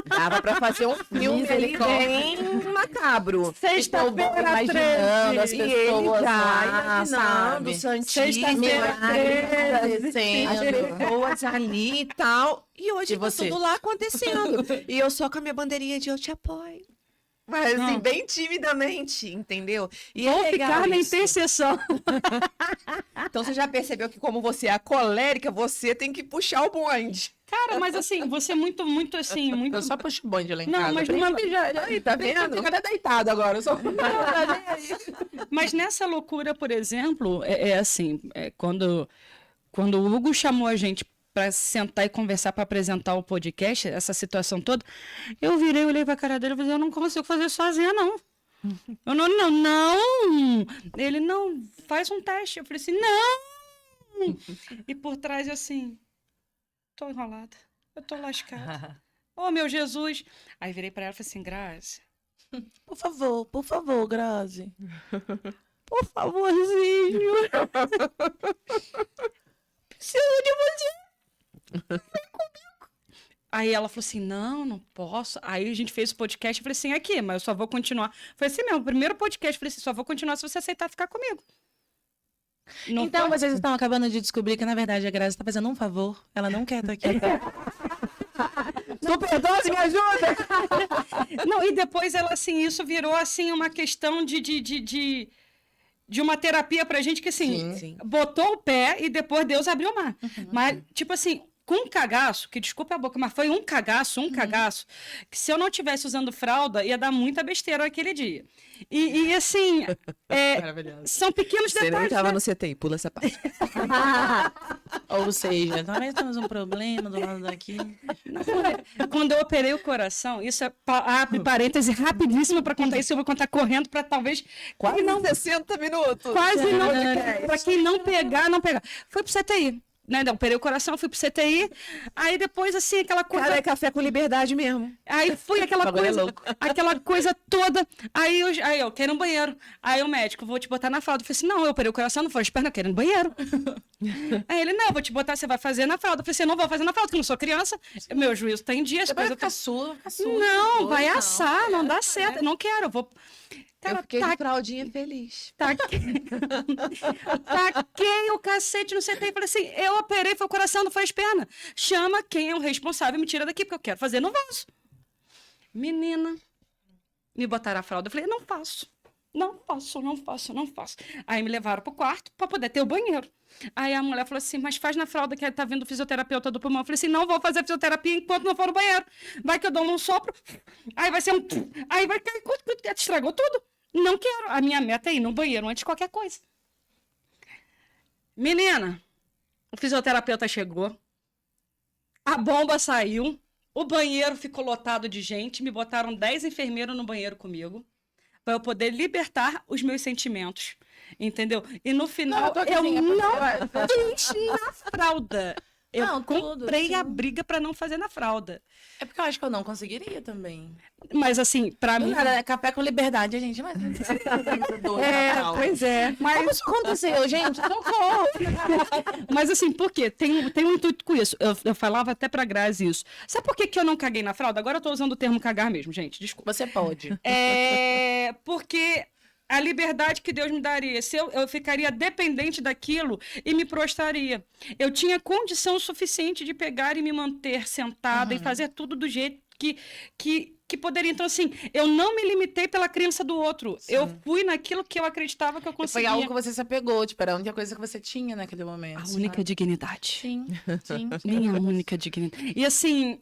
dava para fazer um filme ali bem macabro. Sexta-feira, imaginando as 13. E ele pessoas já lá, imaginando, sabe? Santíssimo, Sexta-feira, as pessoas ali e tal. E hoje E tá você? tudo lá acontecendo. E eu só com a minha bandeirinha de eu te apoio. Mas assim, Não. bem timidamente, entendeu? E Vou é legal ficar na isso. intercessão. Então você já percebeu que como você é a colérica, você tem que puxar o bonde. Cara, mas assim, você é muito, muito assim, muito. Eu só puxo bonde lá em Não, casa. mas Príncipe já Aí, tá vendo? fica até deitado agora. Eu só... Mas nessa loucura, por exemplo, quando o Hugo chamou a gente para sentar e conversar para apresentar o podcast, essa situação toda, eu virei, olhei para a cara dele e falei, eu não consigo fazer sozinha, não. Eu não. Ele, não, faz um teste. Eu falei assim, não. E por trás, assim, tô enrolada, eu tô lascada. Oh, meu Jesus. Aí virei para ela e falei assim, Grazi, Por favor, Grazi. por favorzinho. Preciso de você. Vem comigo. Aí ela falou assim, não posso. Aí a gente fez o podcast, eu falei assim, aqui, mas eu só vou continuar. Foi assim mesmo, o primeiro podcast, eu falei assim, só vou continuar se você aceitar ficar comigo. Não Então foi? vocês estão acabando de descobrir que, na verdade, a Grazi está fazendo um favor. Ela não quer estar aqui. Superdose, me ajuda! Não, e depois ela, assim, isso virou, assim, uma questão de uma terapia pra gente que, assim, Sim. botou o pé e depois Deus abriu o mar. Mas, tipo assim, com um cagaço, que desculpa a boca, mas foi um cagaço, que se eu não tivesse usando fralda, ia dar muita besteira naquele dia. E assim, Maravilhoso. são pequenos Você nem detalhes, tava né? no CTI, pula essa parte. Ou seja, talvez temos um problema do lado daqui. Quando eu operei o coração, isso é, abre parêntese rapidíssimo para contar isso, eu vou contar correndo para talvez Quase 60 minutos. quase não, para quem não pegar, não pegar. Foi pro CTI. Né? Eu operei o coração, fui pro CTI, aí depois, assim, aquela coisa... Cara, é café com liberdade mesmo. Aí fui aquela Bagulho é coisa, louco. aquela coisa toda. Aí eu quero um banheiro. Aí o médico, vou te botar na fralda. Eu falei assim, não, eu operei o coração, não foi as pernas, eu quero ir no banheiro. Aí ele, não, vou te botar, você vai fazer na fralda. Eu falei assim, eu não vou fazer na fralda, porque eu não sou criança. Meu juízo tá em dia, as Você vai coisas... ficar sua, ficar sua. Não, vai Não, assar, não dá certo, eu não quero, eu vou... Eu Cara, fiquei de fraldinha feliz. taquei o cacete no CTI. Falei assim, eu operei, foi o coração, não foi as pernas. Chama quem é o responsável e me tira daqui, porque eu quero fazer no vaso. Menina, me botaram a fralda. Eu falei, não faço. Não faço. Aí me levaram pro quarto para poder ter o banheiro. Aí a mulher falou assim, mas faz na fralda que tá vindo o fisioterapeuta do pulmão. Eu falei assim, não vou fazer fisioterapia enquanto não for no banheiro. Vai que eu dou um sopro, aí vai ser um... Aí vai cair, estragou tudo. Não quero. A minha meta é ir no banheiro antes de qualquer coisa. Menina, o fisioterapeuta chegou, a bomba saiu, o banheiro ficou lotado de gente, me botaram 10 enfermeiros no banheiro comigo, para eu poder libertar os meus sentimentos, entendeu? E no final, eu não fiz na fralda. Eu Não, tudo, comprei a sim. briga para não fazer na fralda. É porque eu acho que eu não conseguiria também. Mas assim, para mim... Nada, é café com liberdade, gente. Mas... Pois é. Mas... Como isso aconteceu, gente? Socorro! Mas assim, por quê? Tem um intuito com isso. Eu falava até pra Grazi isso. Sabe por que eu não caguei na fralda? Agora eu tô usando o termo cagar mesmo, gente. Desculpa. Você pode. Porque a liberdade que Deus me daria, se eu ficaria dependente daquilo e me prostraria. Eu tinha condição suficiente de pegar e me manter sentada e fazer tudo do jeito que poderia. Então, assim, eu não me limitei pela crença do outro. Sim. Eu fui naquilo que eu acreditava que eu Foi conseguia. algo que você se apegou, tipo, era a única coisa que você tinha naquele momento. A única dignidade. Sim, sim. Minha única dignidade. E assim,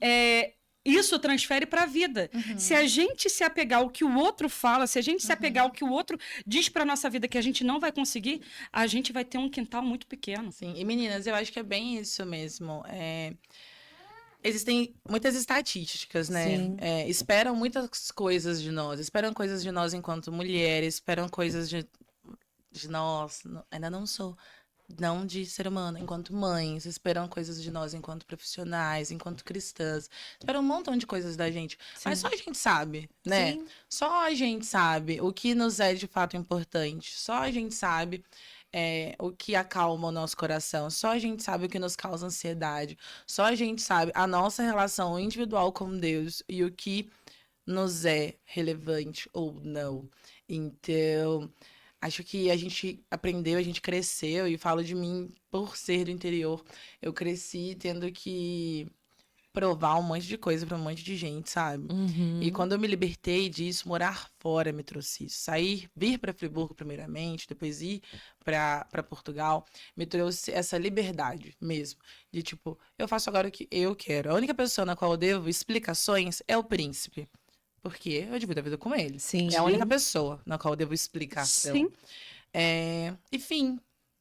isso transfere para a vida. Se a gente se apegar ao que o outro fala, se a gente se apegar ao que o outro diz para nossa vida que a gente não vai conseguir, a gente vai ter um quintal muito pequeno. Sim, e meninas, eu acho que é bem isso mesmo. Existem muitas estatísticas, né? Sim. Esperam muitas coisas de nós. Esperam coisas de nós enquanto mulheres, esperam coisas de nós. Ainda não sou. Não de ser humano, enquanto mães, esperam coisas de nós enquanto profissionais, enquanto cristãs. Esperam um montão de coisas da gente. Mas só a gente sabe, né? Sim. Só a gente sabe o que nos é de fato importante. Só a gente sabe o que acalma o nosso coração. Só a gente sabe o que nos causa ansiedade. Só a gente sabe a nossa relação individual com Deus e o que nos é relevante ou não. Então, acho que a gente aprendeu, a gente cresceu, e falo de mim por ser do interior. Eu cresci tendo que provar um monte de coisa pra um monte de gente, sabe? E quando eu me libertei disso, morar fora me trouxe isso. Vir para Friburgo primeiramente, depois ir para Portugal, me trouxe essa liberdade mesmo. De tipo, eu faço agora o que eu quero. A única pessoa na qual eu devo explicações é o príncipe. Porque eu divido a vida com ele. Sim. É a única pessoa na qual eu devo explicar. Sim. Enfim,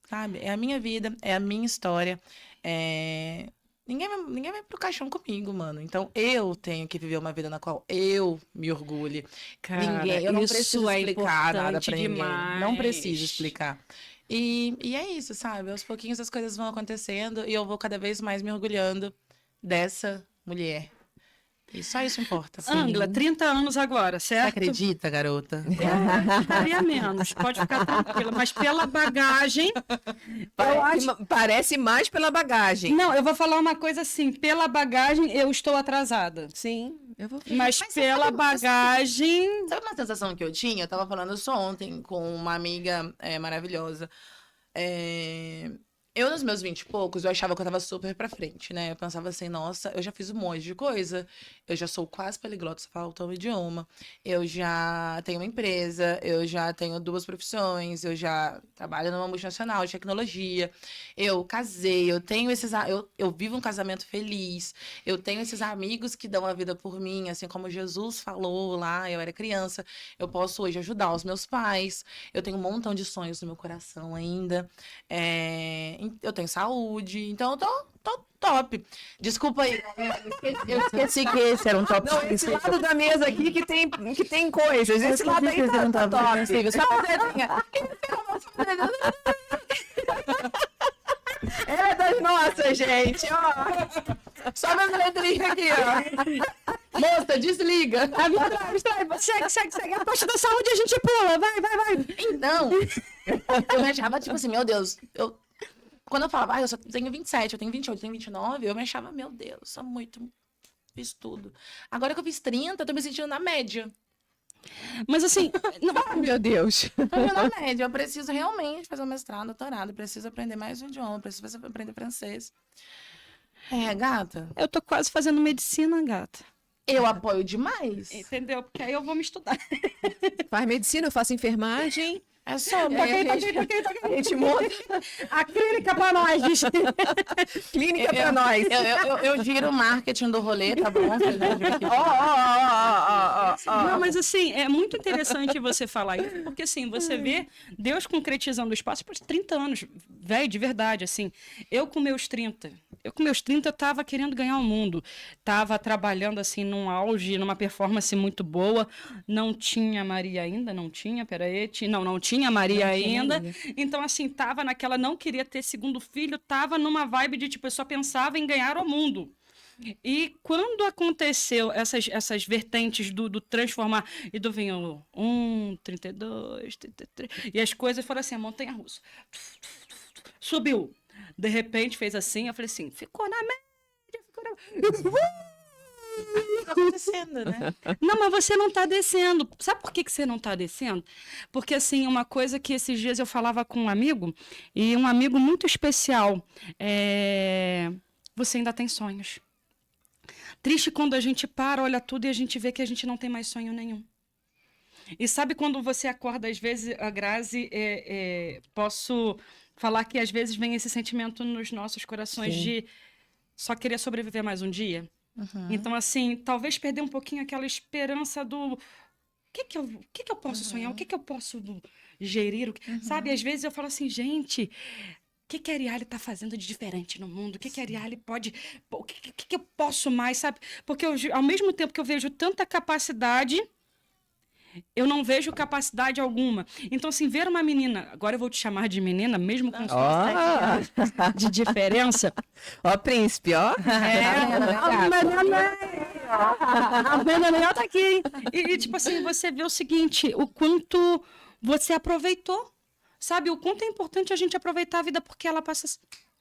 sabe? É a minha vida, é a minha história. Ninguém vai pro caixão comigo, mano. Então eu tenho que viver uma vida na qual eu me orgulhe. Cara, Eu não isso preciso é explicar nada importante pra ninguém. demais. Não preciso explicar. E é isso, sabe? Aos pouquinhos as coisas vão acontecendo e eu vou cada vez mais me orgulhando dessa mulher E só isso importa. Angla, 30 anos agora, Você certo? acredita, garota? Estaria menos, pode ficar tranquila. Mas pela bagagem, eu acho... Parece mais pela bagagem. Não, eu vou falar uma coisa assim, pela bagagem eu estou atrasada. Sim, eu vou. Mas pela bagagem... Sabe uma sensação que eu tinha? Eu tava falando isso ontem com uma amiga maravilhosa. Eu, nos meus 20 e poucos, eu achava que eu tava super pra frente, né? Eu pensava assim, nossa, eu já fiz um monte de coisa. Eu já sou quase poliglota, só falta um idioma. Eu já tenho uma empresa, eu já tenho 2 profissões, eu já trabalho numa multinacional de tecnologia. Eu casei, eu tenho esses... Eu vivo um casamento feliz. Eu tenho esses amigos que dão a vida por mim, assim como Jesus falou lá, eu era criança. Eu posso hoje ajudar os meus pais. Eu tenho um montão de sonhos no meu coração ainda. Eu tenho saúde, então eu tô top. Desculpa aí, eu esqueci que esse era um top. Não, esse lado da mesa aqui que tem coisas. Esse lado aí tá top. É das nossas, gente, ó. Só minhas letrinhas aqui, ó. Moça, desliga. Segue. A parte da saúde a gente pula. Vai. Então, eu me achava, tipo assim, meu Deus, quando eu falava, eu só tenho 27, eu tenho 28, eu tenho 29, eu me achava, meu Deus, sou muito, fiz tudo. Agora que eu fiz 30, eu tô me sentindo na média. Mas assim, Meu Deus. Tô na média, eu preciso realmente fazer um mestrado, doutorado, preciso aprender mais um idioma, preciso aprender francês. Gata, eu tô quase fazendo medicina, gata. eu apoio demais. Entendeu? Porque aí eu vou me estudar. Faz medicina, eu faço enfermagem. É sobre. A gente monta A clínica pra nós, bicho. clínica pra nós. Eu giro o marketing do rolê, tá bom? Não, mas assim, é muito interessante você falar isso, porque assim, você vê Deus concretizando o espaço por 30 anos, velho, de verdade, assim. Eu com meus 30 eu tava querendo ganhar o mundo. Tava trabalhando assim num auge, numa performance muito boa. Não tinha Maria ainda, não tinha Maria ainda. Então, assim, tava naquela, não queria ter segundo filho, tava numa vibe de, tipo, eu só pensava em ganhar o mundo. E quando aconteceu essas vertentes do transformar, e do vinho 32, 33, e as coisas foram assim, a montanha-russa. Subiu. De repente, fez assim, eu falei assim, ficou na média, Tá acontecendo, né? Não, mas você não está descendo. Sabe por que você não está descendo? Porque, assim, uma coisa que esses dias eu falava com um amigo, e um amigo muito especial, você ainda tem sonhos. Triste quando a gente para, olha tudo e a gente vê que a gente não tem mais sonho nenhum. E sabe quando você acorda, às vezes, a Grazi, posso falar que às vezes vem esse sentimento nos nossos corações de só querer sobreviver mais um dia? Uhum. Então, assim, talvez perder um pouquinho aquela esperança do que eu posso sonhar, o que eu posso gerir, sabe? Às vezes eu falo assim, gente, o que a Arielle está fazendo de diferente no mundo? O que a Arielle pode... O que eu posso mais, sabe? Porque ao mesmo tempo que eu vejo tanta capacidade, eu não vejo capacidade alguma. Então, assim, ver uma menina... Agora eu vou te chamar de menina, mesmo com 7 anos de diferença. Ó, príncipe, ó. A Daniel tá aqui, hein? E, tipo assim, você vê o seguinte, o quanto você aproveitou. Sabe, o quanto é importante a gente aproveitar a vida, porque ela passa...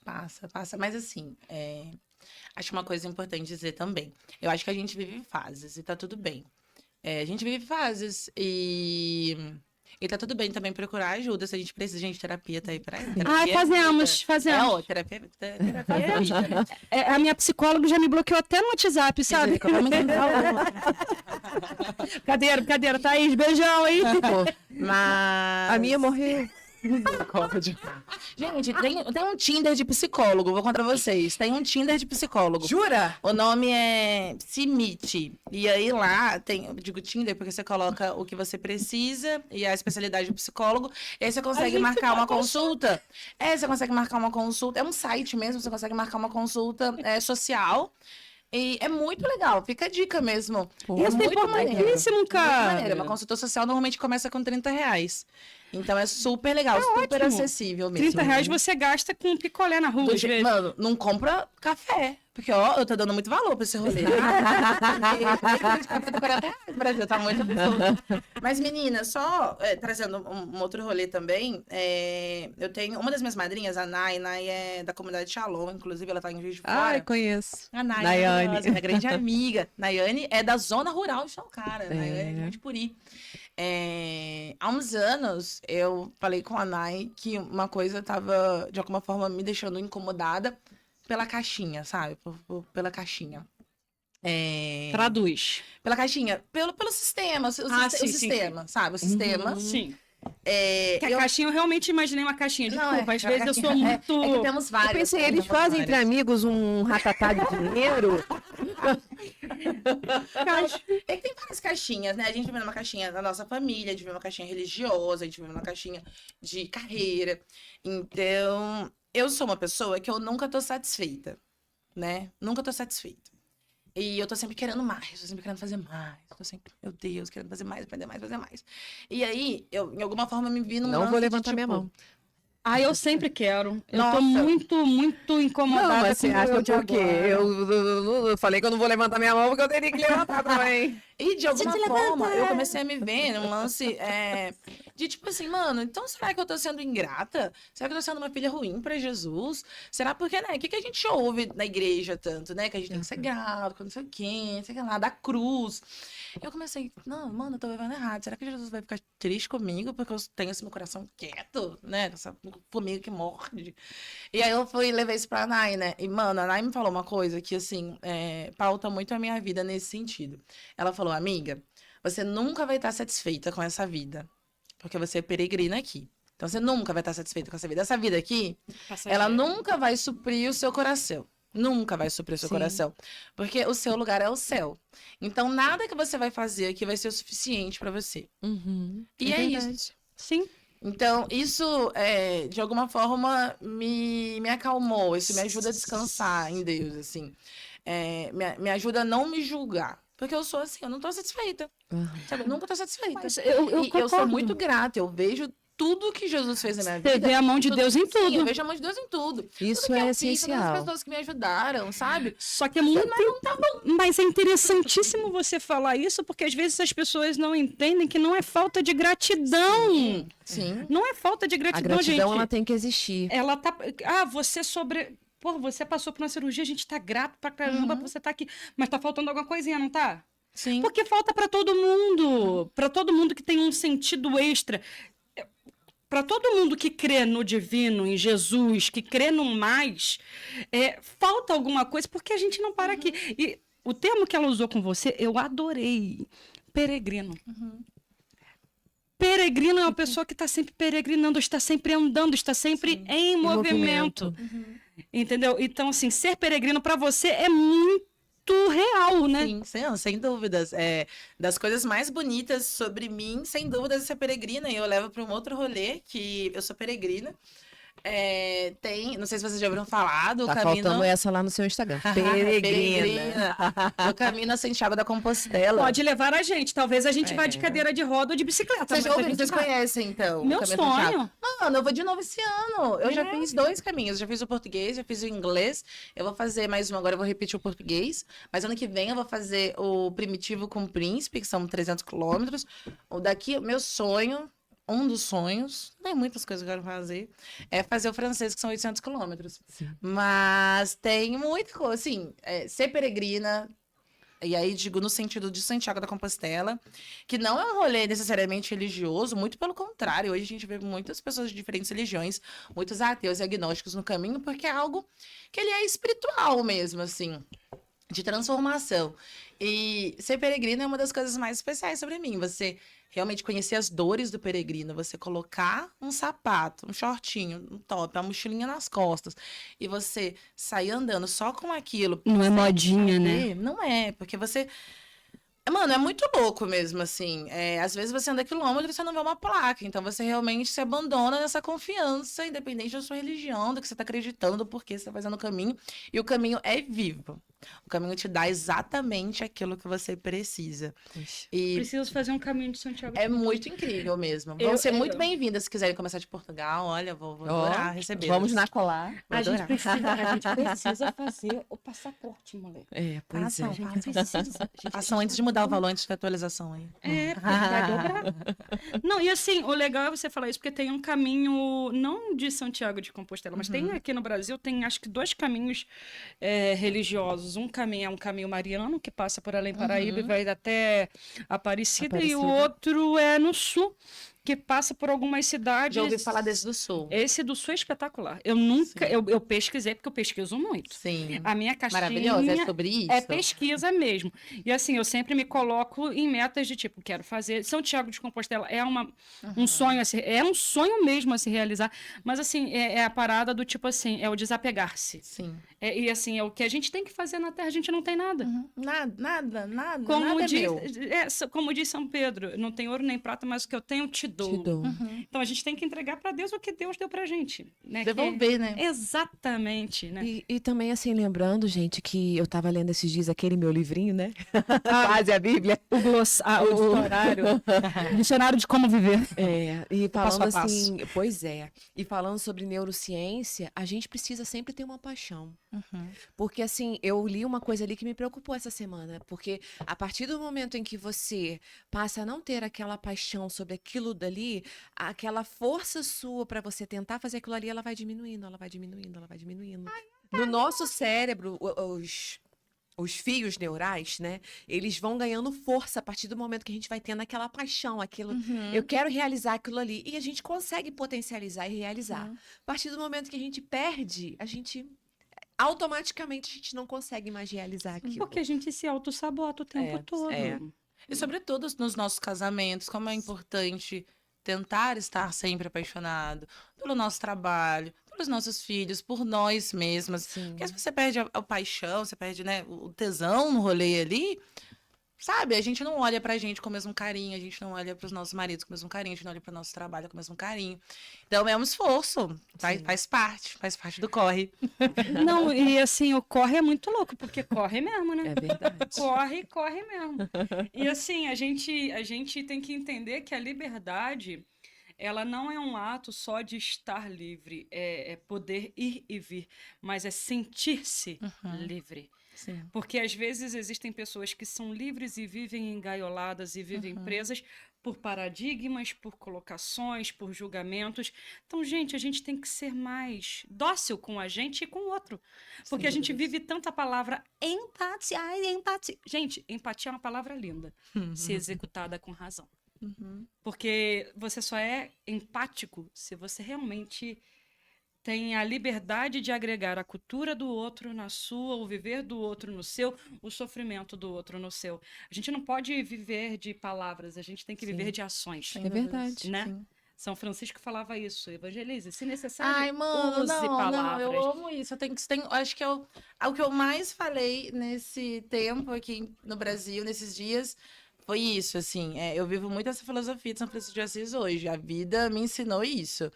Passa. Mas assim, acho uma coisa importante dizer também. Eu acho que a gente vive fases e tá tudo bem. A gente vive fases e tá tudo bem também procurar ajuda. Se a gente precisa, gente, terapia tá aí pra isso. Fazemos. Terapia A minha psicóloga já me bloqueou até no WhatsApp, sabe? Brincadeira, Thaís, beijão aí. Mas... A minha morreu. Gente, tem um Tinder de psicólogo, vou contar pra vocês. Tem um Tinder de psicólogo. Jura? O nome é Psimite. E aí lá tem, eu digo Tinder porque você coloca o que você precisa e a especialidade do psicólogo. E aí você consegue marcar uma consulta. Você consegue marcar uma consulta. É um site mesmo, você consegue marcar uma consulta social. E é muito legal, fica a dica mesmo. Isso é importantíssimo, cara. Uma consulta social normalmente começa com R$30. Então é super legal, super ótimo. acessível mesmo. R$30 você gasta com um picolé na rua, às vezes. Mano, não compra café. Porque, ó, eu tô dando muito valor pra esse rolê. R$40, Brasil, tá muito absurdo. Mas, menina, só trazendo um outro rolê também, eu tenho uma das minhas madrinhas, a Nai é da comunidade Shalom, inclusive ela tá em Juiz de Fora. Ai, conheço. A Nai, Nayane. minha grande amiga. Nayane é da zona rural de Chalcara, Nayane é de Puri. Há uns anos, eu falei com a Nai que uma coisa tava, de alguma forma, me deixando incomodada pela caixinha, sabe? Pela caixinha. Traduz. Pela caixinha. Pelo sistema. O sistema, sabe? O sistema. Sim. É, Que a caixinha, eu realmente imaginei uma caixinha. Não, Desculpa, às vezes eu caixinha- sou muito... É que temos vários. Eu pensei, né? eles Temos fazem entre vários. amigos um ratatá de dinheiro. É que tem várias caixinhas, né? A gente vive numa caixinha da nossa família, a gente vive numa caixinha religiosa, a gente vive numa caixinha de carreira. Então, eu sou uma pessoa que eu nunca tô satisfeita, né? Nunca tô satisfeita. E eu tô sempre querendo mais, tô sempre querendo fazer mais. Tô sempre, meu Deus, querendo fazer mais, aprender mais, fazer mais. E aí, eu, em alguma forma, me vi num Não lance vou de, levantar minha tipo, mão. Ah, eu sempre quero. Eu Nossa. tô muito incomodada Não, mas com você o acha meu de por quê? agora. Eu falei que eu não vou levantar minha mão porque eu teria que levantar também. E de alguma forma, eu comecei a me ver num lance de tipo assim, mano, então será que eu tô sendo ingrata? Será que eu tô sendo uma filha ruim pra Jesus? Será porque, né? O que a gente ouve na igreja tanto, né? Que a gente tem que ser grato, que não sei o quê, não sei o que lá, da cruz. Eu comecei, não, mano, eu tô vivendo errado. Será que Jesus vai ficar triste comigo porque eu tenho esse meu coração quieto, né? Essa formiga que morde. E aí eu fui e levei isso pra Nai, né? E, mano, a Nai me falou uma coisa que, assim, pauta muito a minha vida nesse sentido. Ela falou, amiga, você nunca vai estar satisfeita com essa vida, porque você é peregrina aqui. Então você nunca vai estar satisfeita com essa vida. Essa vida aqui, ela nunca vai suprir o seu coração. Nunca vai suprir o seu Sim. coração. Porque o seu lugar é o céu. Então nada que você vai fazer aqui vai ser o suficiente pra você. E é verdade. isso. Sim. Então, isso, de alguma forma, me acalmou. Isso me ajuda a descansar em Deus, assim. Me ajuda a não me julgar. Porque eu sou assim, eu não tô satisfeita. Sabe? Eu nunca tô satisfeita. Mas eu E eu sou concordo. muito grata. Eu vejo tudo que Jesus fez na minha Você vida. vê a mão de Deus em Sim, eu tudo. vejo a mão de Deus em tudo. Isso Tudo que é eu fiz, todas as essencial. pessoas que me ajudaram, sabe? Só que é muito. Mas é interessantíssimo você falar isso, porque às vezes as pessoas não entendem que não é falta de gratidão. Sim. Não é falta de A gratidão, gratidão, gente. ela tem que existir. Ela tá. Ah, você sobre. Pô, você passou por uma cirurgia, a gente tá grato pra caramba, você tá aqui. Mas tá faltando alguma coisinha, não tá? Sim. Porque falta pra todo mundo. Pra todo mundo que tem um sentido extra. Para todo mundo que crê no divino, em Jesus, que crê no mais, falta alguma coisa, porque a gente não para aqui. E o termo que ela usou com você, eu adorei. Peregrino. Peregrino é uma pessoa que está sempre peregrinando, está sempre andando, está sempre em movimento. Entendeu? Então, assim, ser peregrino para você é muito real, né? Sim, sem dúvidas. Das coisas mais bonitas sobre mim, sem dúvidas, é ser peregrina. E eu levo para um outro rolê, que eu sou peregrina. Não sei se vocês já ouviram falar do Tá caminho... faltando essa lá no seu Instagram. Peregrina. Do caminho a Santiago da Compostela. Pode levar a gente. Talvez a gente vá de cadeira de roda ou de bicicleta. Vocês já mas a ouviram? gente Vocês vai. conhecem, então? o Meu caminho a Santiago? sonho. Mano, eu vou de novo esse ano. Eu já fiz 2 caminhos. Já fiz o português, já fiz o inglês. Eu vou fazer mais um agora, eu vou repetir o português. Mas ano que vem eu vou fazer o primitivo com o príncipe, que são 300 quilômetros. O daqui, meu sonho, um dos sonhos, tem muitas coisas que eu quero fazer, é fazer o francês, que são 800 quilômetros. Mas tem muita coisa, assim, ser peregrina... E aí, digo, no sentido de Santiago da Compostela, que não é um rolê necessariamente religioso, muito pelo contrário. Hoje a gente vê muitas pessoas de diferentes religiões, muitos ateus e agnósticos no caminho, porque é algo que ele é espiritual mesmo, assim, de transformação. E ser peregrino é uma das coisas mais especiais sobre mim. Você realmente conhecer as dores do peregrino, você colocar um sapato, um shortinho, um top, uma mochilinha nas costas, e você sair andando só com aquilo. Não é sem modinha, saber, né? Não é, porque você... Mano, é muito louco mesmo, assim. Às vezes você anda quilômetros e você não vê uma placa. Então você realmente se abandona nessa confiança, independente da sua religião, do que você está acreditando, do porquê você está fazendo o caminho. E o caminho é vivo. O caminho te dá exatamente aquilo que você precisa. E Preciso fazer um caminho de Santiago. é muito incrível mesmo. Vão ser muito bem-vindas se quiserem começar de Portugal. Olha, vou adorar receber. Vamos na colar. A gente precisa fazer o passaporte, moleque. Pois é. A gente precisa. Façam antes de mudar o valor, antes da atualização aí. Porque vai dobrar. Não, e assim, o legal é você falar isso, porque tem um caminho, não de Santiago de Compostela, mas tem aqui no Brasil, tem acho que 2 caminhos religiosos. Um caminho é um caminho mariano, que passa por Além Paraíba e vai até Aparecida, e o outro é no sul, que passa por algumas cidades. Já ouvi falar desse do Sul. Esse do sul é espetacular. Eu nunca, eu pesquisei, porque eu pesquiso muito. Sim. A minha caixinha Maravilhoso, é sobre isso. é pesquisa mesmo. E assim, eu sempre me coloco em metas de tipo, quero fazer. Santiago de Compostela é um sonho, é um sonho mesmo a se realizar. Mas assim, é a parada do tipo assim, é o desapegar-se. Sim. E assim, é o que a gente tem que fazer na Terra, a gente não tem nada. Nada Como nada diz, meu. como diz São Pedro, não tem ouro nem prata, mas o que eu tenho te dou. Então a gente tem que entregar para Deus o que Deus deu pra gente, né? Devolver, né? Exatamente, né? E também, assim, lembrando, gente, que eu tava lendo esses dias aquele meu livrinho, né? Quase a Bíblia. O dicionário. Dicionário de como viver. E passo falando a passo. assim, pois é. E falando sobre neurociência, a gente precisa sempre ter uma paixão. Porque, assim, eu li uma coisa ali que me preocupou essa semana. Porque a partir do momento em que você passa a não ter aquela paixão sobre aquilo dali, aquela força sua para você tentar fazer aquilo ali, ela vai diminuindo, ela vai diminuindo, ela vai diminuindo. No nosso cérebro, os fios neurais, né? Eles vão ganhando força a partir do momento que a gente vai tendo aquela paixão, aquilo. Eu quero realizar aquilo ali. E a gente consegue potencializar e realizar. A partir do momento que a gente perde, automaticamente a gente não consegue mais realizar aquilo. Porque a gente se auto-sabota o tempo todo. E sobretudo nos nossos casamentos, como é importante tentar estar sempre apaixonado pelo nosso trabalho, pelos nossos filhos, por nós mesmas. Sim. Porque se você perde a paixão, você perde, né, o tesão no rolê ali, sabe? A gente não olha pra gente com o mesmo carinho, a gente não olha pros nossos maridos com o mesmo carinho, a gente não olha pro nosso trabalho com o mesmo carinho. Então é um esforço, faz parte do corre. Não, e assim, o corre é muito louco, porque corre mesmo, né? É verdade. Corre mesmo. E assim, a gente tem que entender que a liberdade, ela não é um ato só de estar livre, é poder ir e vir, mas é sentir-se livre. Sim. Porque às vezes existem pessoas que são livres e vivem engaioladas e vivem presas por paradigmas, por colocações, por julgamentos. Então, gente, a gente tem que ser mais dócil com a gente e com o outro. Porque a gente vive tanta palavra empatia, empatia. Gente, empatia é uma palavra linda, se executada com razão. Porque você só é empático se você realmente tem a liberdade de agregar a cultura do outro na sua, o viver do outro no seu, o sofrimento do outro no seu. A gente não pode viver de palavras, a gente tem que viver de ações. É verdade. Né? Sim. São Francisco falava isso, evangelize, se necessário, Ai, mano, use não, palavras. eu amo isso. Acho que é o que eu mais falei nesse tempo aqui no Brasil, nesses dias, foi isso, assim. Eu vivo muito essa filosofia de São Francisco de Assis hoje. A vida me ensinou isso.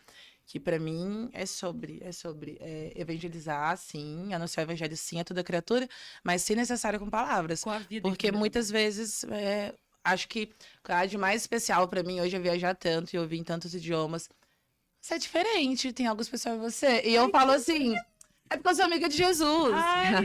Que para mim é sobre evangelizar, sim, anunciar o evangelho, sim, a toda criatura, mas se necessário com palavras. Com a vida Porque incluída. muitas vezes, acho que a de mais especial para mim hoje é viajar tanto e ouvir em tantos idiomas. Você é diferente, tem algo especial em você. E eu falo assim, é porque eu sou amiga de Jesus.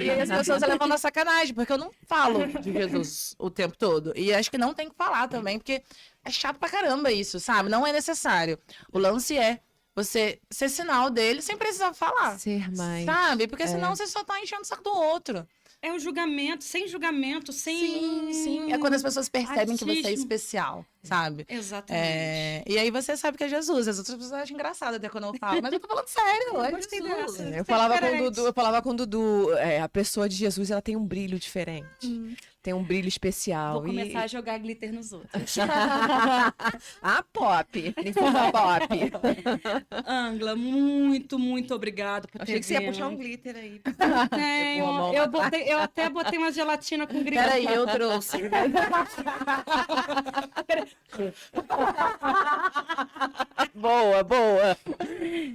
E aí as pessoas levam na sacanagem, porque eu não falo de Jesus o tempo todo. E acho que não tem que falar também, porque é chato pra caramba isso, sabe? Não é necessário. O lance é você ser sinal dele sem precisar falar. Ser mais. Sabe? Porque senão você só tá enchendo o saco do outro. É o julgamento, sem julgamento, sem... Sim. É quando as pessoas percebem que você é Artismo. especial, sabe? Exatamente. E aí você sabe que é Jesus. As outras pessoas acham engraçado até quando eu falo, mas eu tô falando sério, é Gostei Jesus. dessa. Eu falava com o Dudu, a pessoa de Jesus, ela tem um brilho diferente. Tem um brilho especial. Vou começar a jogar glitter nos outros. Pop. Ninfoma pop. Angla, muito, muito obrigado por ter Achei que você ia vindo. puxar um glitter aí. Tenho. Eu até botei uma gelatina com glitter. Peraí, eu trouxe. Boa.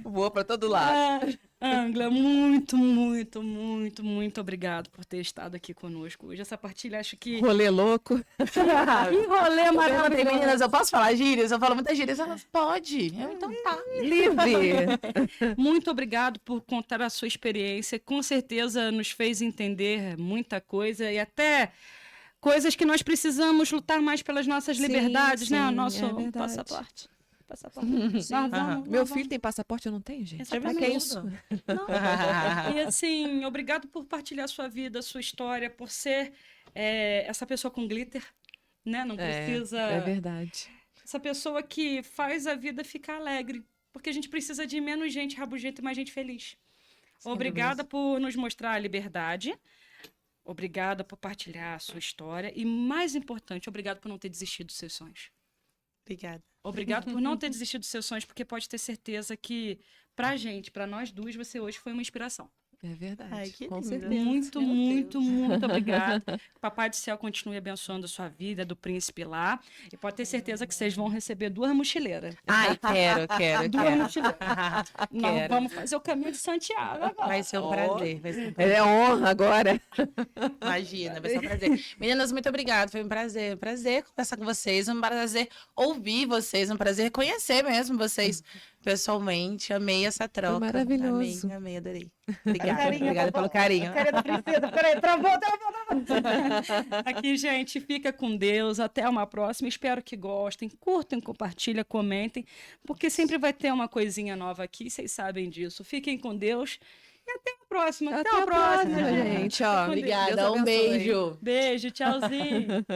Boa pra todo lado. Angela, muito, muito, muito, muito obrigado por ter estado aqui conosco hoje. Essa partilha, acho que... Rolê louco. Que rolê maravilhoso. Meninas, eu posso falar gírias? Eu falo muitas gírias. Elas, pode. Eu, então tá. Livre. Muito obrigado por contar a sua experiência. Com certeza nos fez entender muita coisa e até coisas que nós precisamos lutar mais pelas nossas Sim, liberdades, né? O sim, nosso é verdade. passaporte. Nós vamos, Meu nós filho tem passaporte, eu não tenho, gente. Exatamente. Pra que isso? Não. E assim, obrigado por partilhar sua vida, sua história, por ser essa pessoa com glitter, né? Não precisa. É verdade. Essa pessoa que faz a vida ficar alegre, porque a gente precisa de menos gente rabugenta e mais gente feliz. Obrigada por nos mostrar a liberdade. Obrigada por partilhar a sua história. E, mais importante, obrigado por não ter desistido dos seus sonhos. Obrigada. Obrigado por não ter desistido dos seus sonhos, porque pode ter certeza que, pra gente, pra nós duas, você hoje foi uma inspiração. É verdade. Ai, que com lindo. certeza. Muito, Meu muito, Deus. muito obrigada. Papai do Céu continue abençoando a sua vida, do príncipe lá. E pode ter certeza que vocês vão receber 2 mochileiras. Ai, quero. 2 mochileiras. Nós Quero. vamos fazer o caminho de Santiago agora. Vai ser um prazer. Vai ser um prazer. É honra agora. Imagina, vai ser um prazer. Meninas, muito obrigada. Foi um prazer conversar com vocês, um prazer ouvir vocês, um prazer conhecer mesmo vocês pessoalmente. Amei essa troca. Foi maravilhoso. Amei, adorei. Obrigada, obrigada pelo carinho. Carinha da princesa, peraí, travou. Aqui, gente, fica com Deus. Até uma próxima. Espero que gostem. Curtem, compartilhem, comentem, porque sempre vai ter uma coisinha nova aqui. Vocês sabem disso. Fiquem com Deus. E até a próxima. Até a próxima, gente. Ó, Com Deus. Deus Obrigada, um abençoe. beijo. Beijo, tchauzinho.